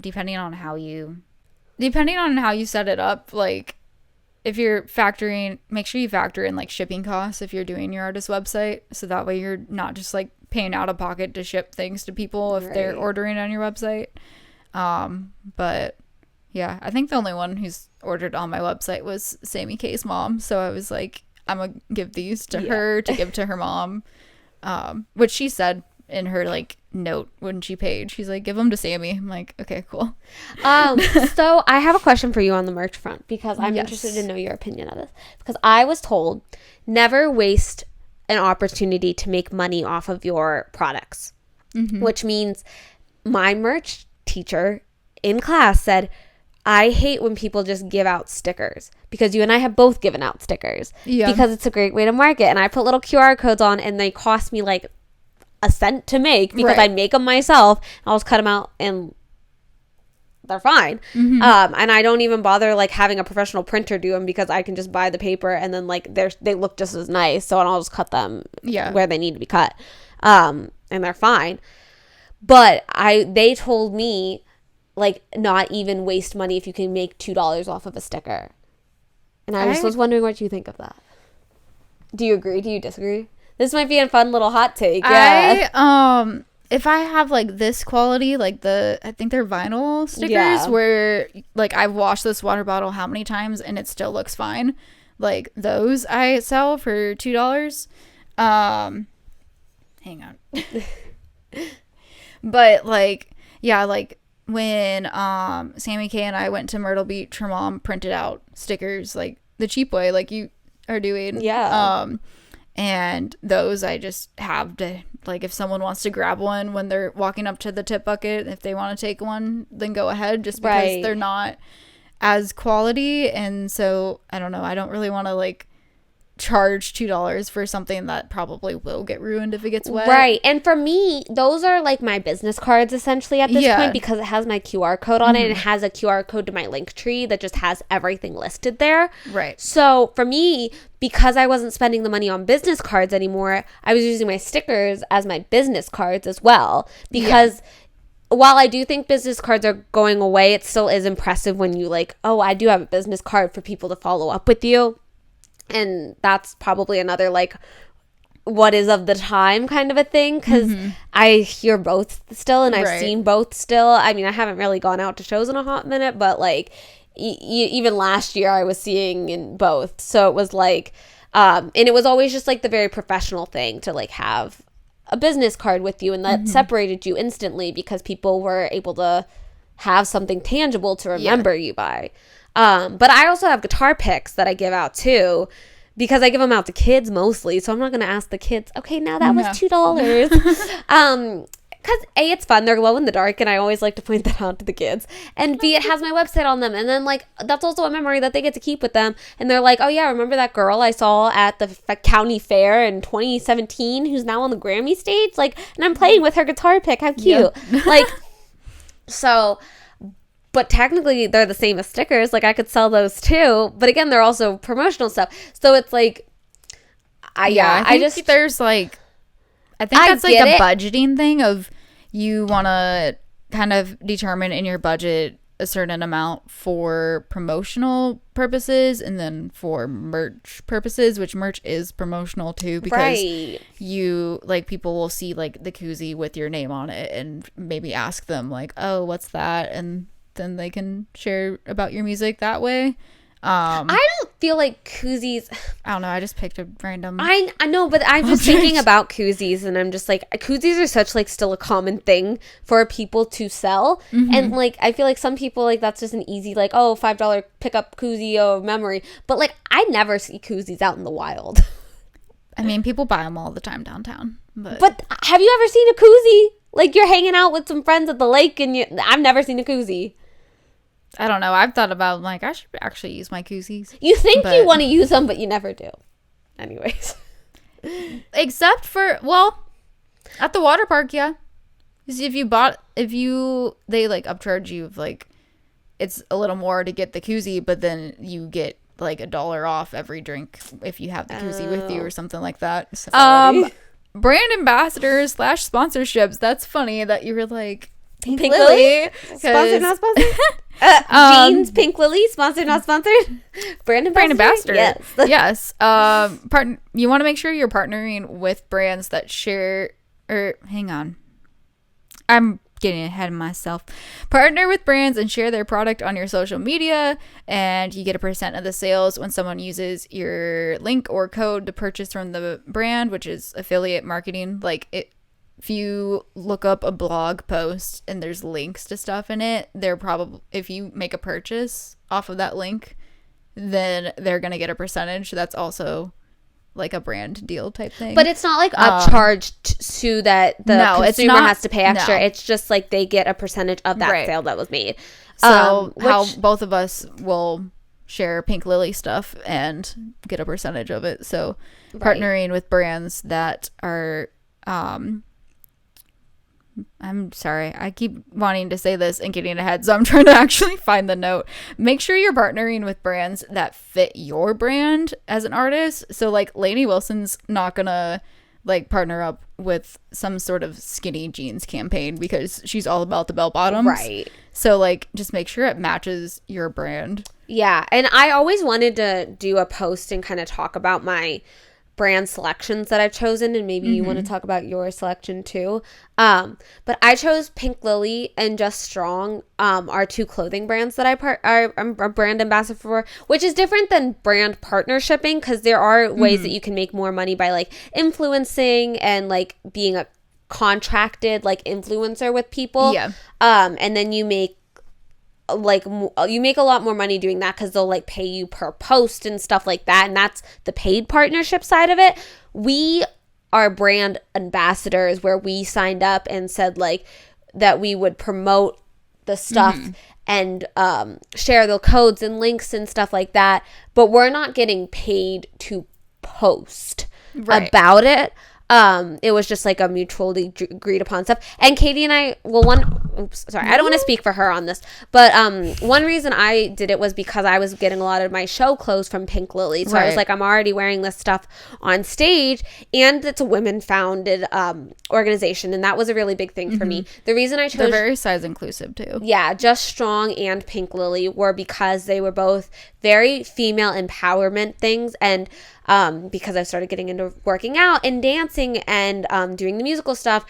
depending on how you set it up, like if you're make sure you factor in like shipping costs if you're doing your artist's website, so that way you're not just like paying out of pocket to ship things to people if they're ordering on your website. But yeah, I think the only one who's ordered on my website was Sammy K's mom, so I was like, I'm gonna give these to her to give to her mom. Which she said in her like note when she paid, she's like, give them to Sammy. I'm like, okay, cool. So I have a question for you on the merch front, because I'm interested to know your opinion on this, because I was told never waste an opportunity to make money off of your products, which means my merch teacher in class said, I hate when people just give out stickers, because you and I have both given out stickers because it's a great way to market. And I put little QR codes on, and they cost me like $0.01 to make, because I make them myself. I'll just cut them out and they're fine. Mm-hmm. And I don't even bother like having a professional printer do them because I can just buy the paper and then like they look just as nice. So I'll just cut them where they need to be cut. And they're fine. But they told me like not even waste money if you can make $2 off of a sticker. And I just was wondering what you think of that. Do you agree? Do you disagree? This might be a fun little hot take. Yeah. If I have like this quality, like I think they're vinyl stickers where like I've washed this water bottle how many times and it still looks fine. Like those I sell for $2. Hang on. But like, yeah, like when Sammy K and I went to Myrtle Beach, her mom printed out stickers like the cheap way, like you are doing. Yeah. And those I just have to, like, if someone wants to grab one when they're walking up to the tip bucket, if they want to take one, then go ahead, just because they're not as quality. And so, I don't know, I don't really want to, like, charge $2 for something that probably will get ruined if it gets wet. Right. And for me, those are like my business cards essentially at this point, because it has my QR code on it and it has a QR code to my link tree that just has everything listed there. Right. So for me, because I wasn't spending the money on business cards anymore, I was using my stickers as my business cards as well, because while I do think business cards are going away, it still is impressive when you like, oh, I do have a business card for people to follow up with you. And that's probably another, like, what is of the time kind of a thing. Because I hear both still, and I've seen both still. I mean, I haven't really gone out to shows in a hot minute, but, like, even last year I was seeing in both. So it was, like, and it was always just, like, the very professional thing to, like, have a business card with you. And that separated you instantly because people were able to have something tangible to remember you by. But I also have guitar picks that I give out too, because I give them out to kids mostly. So I'm not going to ask the kids, okay, now that was $2. Because A, it's fun. They're glow in the dark. And I always like to point that out to the kids. And B, it has my website on them. And then like, that's also a memory that they get to keep with them. And they're like, oh yeah, remember that girl I saw at the county fair in 2017 who's now on the Grammy stage? Like, and I'm playing with her guitar pick. How cute. Like, so... But technically, they're the same as stickers. Like, I could sell those too. But again, they're also promotional stuff. So it's like, I think there's like, I think that's like a budgeting thing of you want to kind of determine in your budget a certain amount for promotional purposes and then for merch purposes, which merch is promotional too, because you like people will see like the koozie with your name on it and maybe ask them like, oh, what's that? And then they can share about your music that way. I don't feel like koozies. I don't know. I just picked a random. I know, but I'm just thinking about koozies, and I'm just like, koozies are such like still a common thing for people to sell, and like I feel like some people like that's just an easy like, oh, $5 pickup koozie of memory, but like I never see koozies out in the wild. I mean, people buy them all the time downtown, but have you ever seen a koozie? Like you're hanging out with some friends at the lake, and I've never seen a koozie. I don't know. I've thought about like I should actually use my koozies. You think you want to use them, but you never do. Anyways. Except for, well, at the water park, yeah. Because they like upcharge you like it's a little more to get the koozie, but then you get like $1 off every drink if you have the koozie with you or something like that. So, brand ambassadors / sponsorships. That's funny that you were like Pink Lily. Sponsored, not sponsored. Jeans, Pink Lily, sponsored, not sponsored. Brand ambassador. Yes. You want to make sure you're partnering with brands that share. Hang on. I'm getting ahead of myself. Partner with brands and share their product on your social media, and you get a % of the sales when someone uses your link or code to purchase from the brand, which is affiliate marketing. Like it. If you look up a blog post and there's links to stuff in it, they're probably, if you make a purchase off of that link, then they're going to get a percentage. That's also like a brand deal type thing. But it's not like upcharged so that the consumer has to pay extra. No. It's just like they get a percentage of that sale that was made. So how both of us will share Pink Lily stuff and get a percentage of it. So partnering with brands that are I'm sorry. I keep wanting to say this and getting ahead, so I'm trying to actually find the note. Make sure you're partnering with brands that fit your brand as an artist. So, like, Lainey Wilson's not gonna, like, partner up with some sort of skinny jeans campaign because she's all about the bell bottoms. Right. So, like, just make sure it matches your brand. Yeah, and I always wanted to do a post and kind of talk about my brand selections that I've chosen, and maybe you want to talk about your selection too. But I chose Pink Lily and Just Strong, are two clothing brands that I'm a brand ambassador for, which is different than brand partnershiping because there are ways that you can make more money by like influencing and like being a contracted like influencer with people. Yeah. And then you make a lot more money doing that because they'll like pay you per post and stuff like that, and that's the paid partnership side of it. We are brand ambassadors where we signed up and said like that we would promote the stuff and share the codes and links and stuff like that, but we're not getting paid to post about it. It was just like a mutually agreed upon stuff. And Katie and I, I don't want to speak for her on this, but one reason I did it was because I was getting a lot of my show clothes from Pink Lily. So I was like, I'm already wearing this stuff on stage, and it's a women-founded organization, and that was a really big thing for me. The reason I chose... They're very size inclusive, too. Yeah, Just Strong and Pink Lily were because they were both very female empowerment things, and because I started getting into working out and dancing and doing the musical stuff,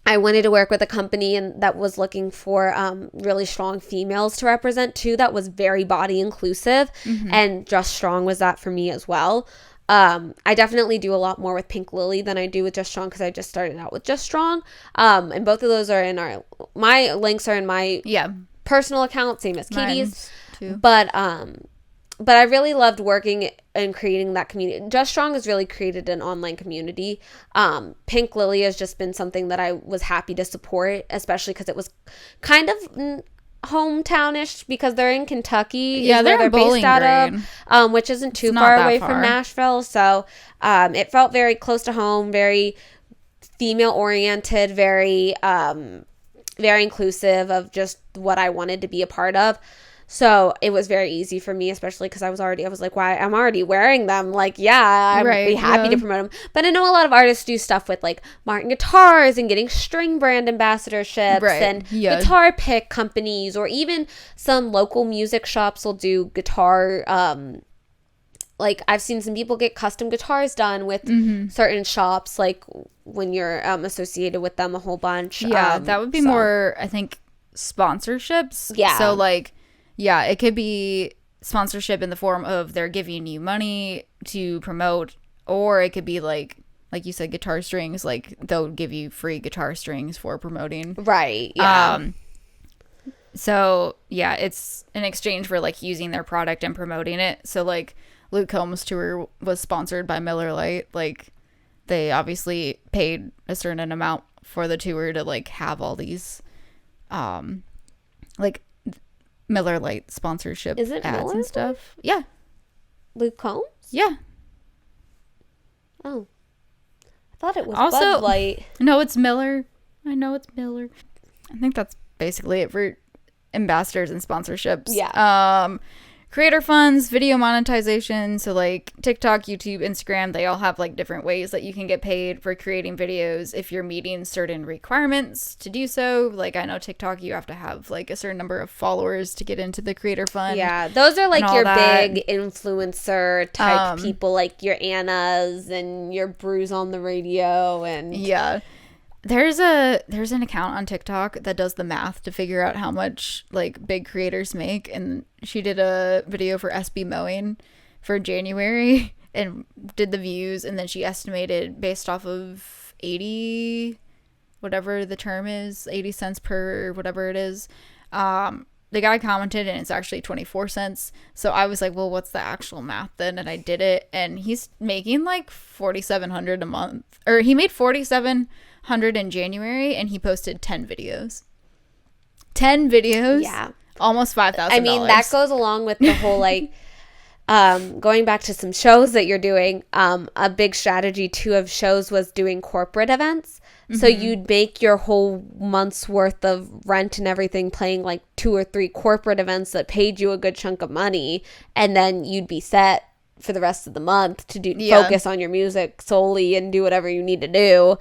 I wanted to work with a company and that was looking for really strong females to represent too, that was very body inclusive, and Just Strong was that for me as well. I definitely do a lot more with Pink Lily than I do with Just Strong because I just started out with Just Strong, and both of those are in my links are in my personal account, same as Katie's too. But I really loved working and creating that community. Just Strong has really created an online community. Pink Lily has just been something that I was happy to support, especially because it was kind of hometownish because they're in Kentucky. Yeah, they're based out of, which isn't too far away from Nashville. So it felt very close to home, very female oriented, very inclusive of just what I wanted to be a part of. So it was very easy for me, especially because I was like, why? I'm already wearing them. Like, yeah, I'd be happy to promote them. But I know a lot of artists do stuff with like Martin Guitars and getting string brand ambassadorships and guitar pick companies, or even some local music shops will do guitar. Like I've seen some people get custom guitars done with certain shops, like when you're associated with them a whole bunch. Yeah, that would be more, I think, sponsorships. Yeah. So like, yeah, it could be sponsorship in the form of they're giving you money to promote, or it could be like you said, guitar strings, like they'll give you free guitar strings for promoting. Right. Yeah. So yeah, it's in exchange for like using their product and promoting it. So like Luke Combs' tour was sponsored by Miller Lite. Like they obviously paid a certain amount for the tour to like have all these like Miller Lite sponsorship ads Miller and stuff. Yeah. Luke Combs? Yeah. Oh. I thought it was also, Bud Light. No, it's Miller. I know it's Miller. I think that's basically it for ambassadors and sponsorships. Yeah. Creator funds, video monetization. So like TikTok, YouTube, Instagram, they all have like different ways that you can get paid for creating videos if you're meeting certain requirements to do so. Like I know TikTok, you have to have like a certain number of followers to get into the creator fund. Yeah, those are like your big influencer type people, like your Annas and your Brews on the radio. And yeah. There's an account on TikTok that does the math to figure out how much like big creators make, and she did a video for SB Mowing for January and did the views, and then she estimated based off of 80 whatever the term is, 80 cents per whatever it is. The guy commented and it's actually 24 cents. So I was like, well, what's the actual math then? And I did it, and he's making like $4,700 a month, or he made $4,700 in January, and he posted 10 videos. 10 videos? Yeah. Almost $5,000. I mean, that goes along with the whole like going back to some shows that you're doing. A big strategy too of shows was doing corporate events. So you'd make your whole month's worth of rent and everything playing like 2 or 3 corporate events that paid you a good chunk of money, and then you'd be set for the rest of the month to focus on your music solely and do whatever you need to do,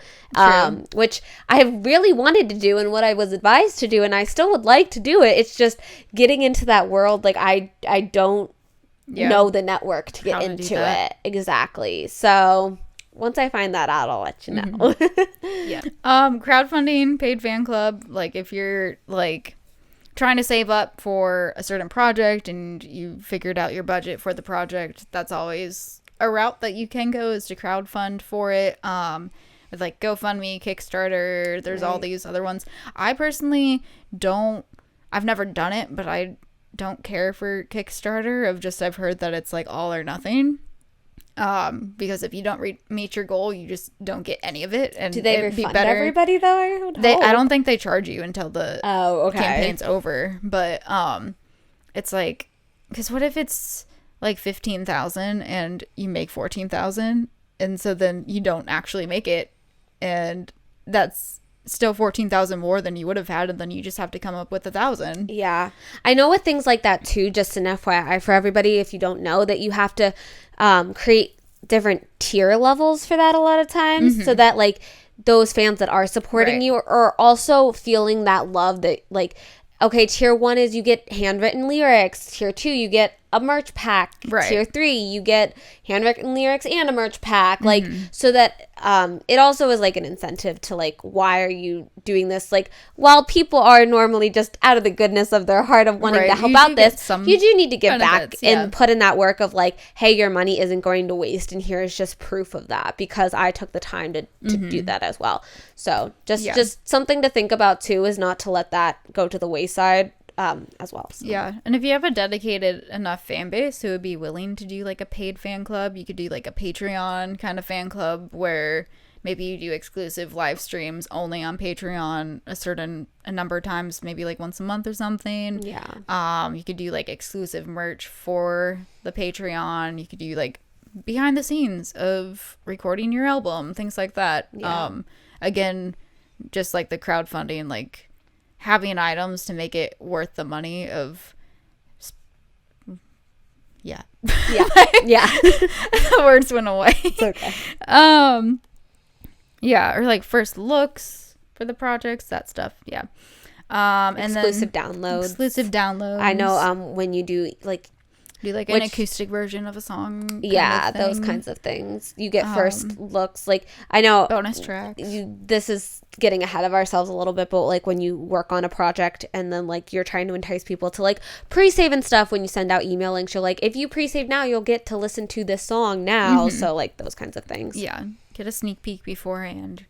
which I have really wanted to do and what I was advised to do, and I still would like to do it. It's just getting into that world. Like I don't know the network to get into it. Exactly. So once I find that out, I'll let you know. Crowdfunding, paid fan club, like if you're like trying to save up for a certain project and you figured out your budget for the project, that's always a route that you can go, is to crowdfund for it. With like GoFundMe, Kickstarter, there's all these other ones. I personally I've never done it, but I don't care for Kickstarter. I've heard that it's like all or nothing. Because if you don't meet your goal, you just don't get any of it. And do they refund everybody though? I don't think they charge you until the campaign's over. But it's like, because what if it's like 15,000 and you make 14,000, and so then you don't actually make it, and that's still 14,000 more than you would have had, and then you just have to come up with 1,000. Yeah, I know with things like that too. Just an FYI for everybody, if you don't know, that you have to create different tier levels for that a lot of times, so that like those fans that are supporting you are also feeling that love. That like, okay, tier 1 is you get handwritten lyrics. Tier 2, you get a merch pack. Tier 3, you get handwritten lyrics and a merch pack. Like, so that it also is like an incentive to like, why are you doing this? Like, while people are normally just out of the goodness of their heart of wanting to help out this, you do need to give back and put in that work of like, hey, your money isn't going to waste, and here is just proof of that because I took the time to do that as well. So just something to think about too, is not to let that go to the wayside. As well. So. Yeah. And if you have a dedicated enough fan base who would be willing to do like a paid fan club, you could do like a Patreon kind of fan club where maybe you do exclusive live streams only on Patreon a number of times, maybe like once a month or something. Yeah. You could do like exclusive merch for the Patreon. You could do like behind the scenes of recording your album, things like that. Yeah. Again, just like the crowdfunding, like having items to make it worth the money of the words went away. It's okay. Or like first looks for the projects, that stuff. And exclusive downloads. I know when you do like an acoustic version of a song. Those kinds of things. You get first looks. Like, I know bonus tracks. This is getting ahead of ourselves a little bit, but like when you work on a project and then like you're trying to entice people to like pre-save and stuff, when you send out email links, you're like, if you pre-save now, you'll get to listen to this song now. So like those kinds of things. Yeah. Get a sneak peek beforehand.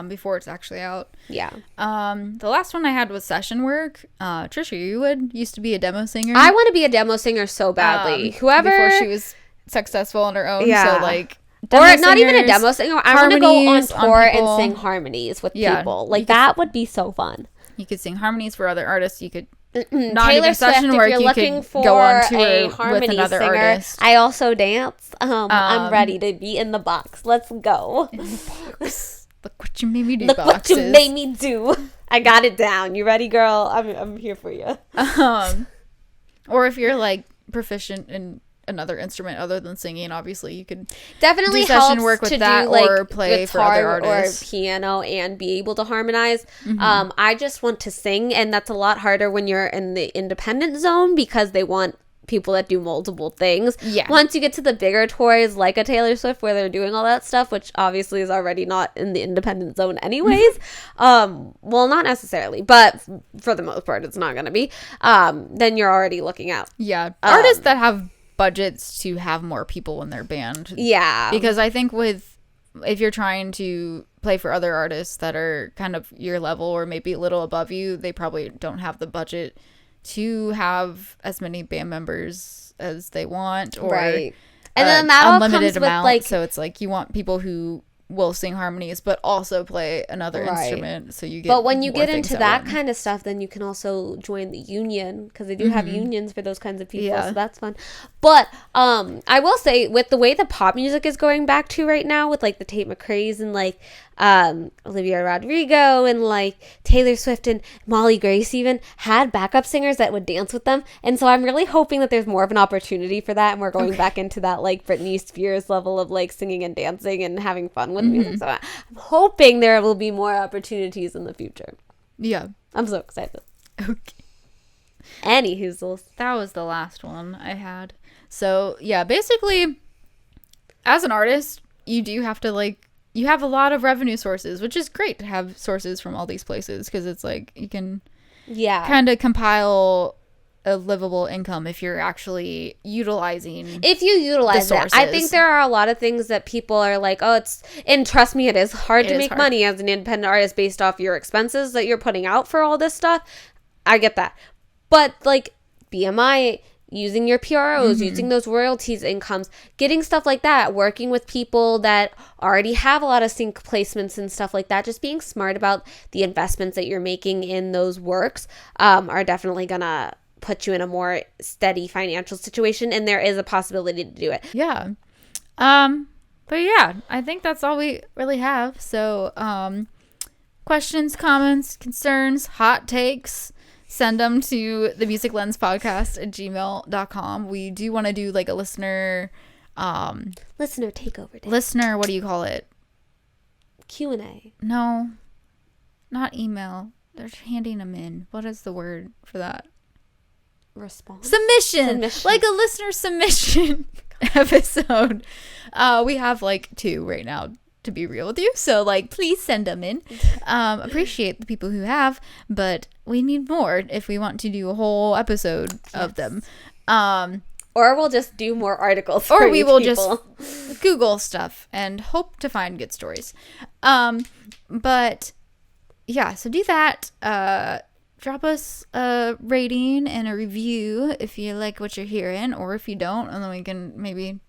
Before it's actually out. Yeah. The last one I had was session work. Trisha, you used to be a demo singer. I want to be a demo singer so badly. Before she was successful on her own. Yeah. So like, or not even a demo singer. I want to go on tour and sing harmonies with people. Like that would be so fun. You could sing harmonies for other artists. You could not Taylor even Swift, session work. If you're looking for go on tour a harmony with another singer, artist. I also dance. I'm ready to be in the box. Let's go. In the box. Look what you made me do. Look what you made me do. I got it down. You ready, girl? I'm here for you. Or if you're like proficient in another instrument other than singing, obviously you could definitely do session work with that, do, like, or play for other artists, or piano, and be able to harmonize. I just want to sing, and that's a lot harder when you're in the independent zone because they want people that do multiple things. Once you get to the bigger tours like a Taylor Swift where they're doing all that stuff, which obviously is already not in the independent zone anyways, well, not necessarily, but for the most part it's not going to be, then you're already looking out. Artists that have budgets to have more people in their band, because I think if you're trying to play for other artists that are kind of your level or maybe a little above you, they probably don't have the budget to have as many band members as they want, or and then that unlimited all comes amount. Like, so it's like you want people who will sing harmonies but also play another instrument, so you get. But when you get into that kind of stuff, then you can also join the union, because they do have unions for those kinds of people. So that's fun. But I will say, with the way the pop music is going back to right now, with like the Tate McRae's and like Olivia Rodrigo and like Taylor Swift and Molly Grace even had backup singers that would dance with them. And so I'm really hoping that there's more of an opportunity for that, and we're going back into that like Britney Spears level of like singing and dancing and having fun with music. So I'm hoping there will be more opportunities in the future. Yeah. I'm so excited. Okay. Anywho, that was the last one I had. So yeah, basically, as an artist, you do have to like, you have a lot of revenue sources, which is great to have sources from all these places, because it's like you can kind of compile a livable income if you're actually utilizing it. I think there are a lot of things that people are like, oh, it's, and trust me, it is hard to make money as an independent artist based off your expenses that you're putting out for all this stuff. I get that. But like BMI, using your PROs, using those royalties incomes, getting stuff like that, working with people that already have a lot of sync placements and stuff like that, just being smart about the investments that you're making in those works are definitely gonna put you in a more steady financial situation, and there is a possibility to do it. Yeah. But yeah, I think that's all we really have. So questions, comments, concerns, hot takes, send them to the musiclenspodcast@gmail.com. We do want to do like a listener takeover day. Listener, what do you call it? Q&A. No, not email. They're handing them in. What is the word for that? Response. Submission. Like a listener submission episode. We have like 2 right now, to be real with you, so like please send them in. Appreciate the people who have, but we need more if we want to do a whole episode of them. Or we'll just do more articles, or we will just Google stuff and hope to find good stories. But yeah, so do that. Drop us a rating and a review if you like what you're hearing, or if you don't, and then we can maybe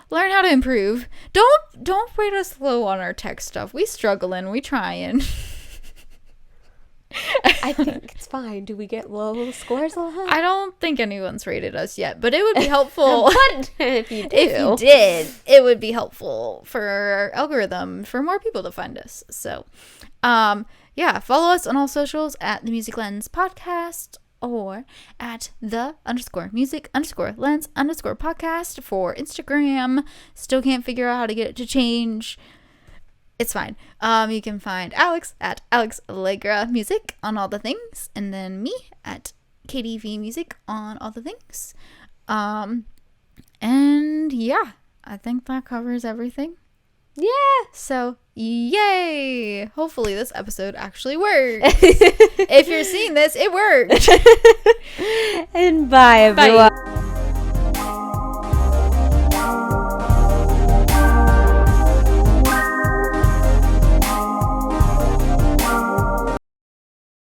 learn how to improve. Don't rate us low on our tech stuff. We struggling. We trying. I think it's fine. Do we get low scores a lot? I don't think anyone's rated us yet, but it would be helpful. But if you did, it would be helpful for our algorithm, for more people to find us. So, yeah, follow us on all socials at the Music Lens Podcast, or at the_music_lens_podcast for Instagram. Still can't figure out how to get it to change. It's fine. You can find Alex at Alex Allegra Music on all the things, and then me at KDV Music on all the things. And yeah, I think that covers everything. Yeah. So, yay! Hopefully this episode actually works. If you're seeing this, it worked. And bye, everyone. Bye.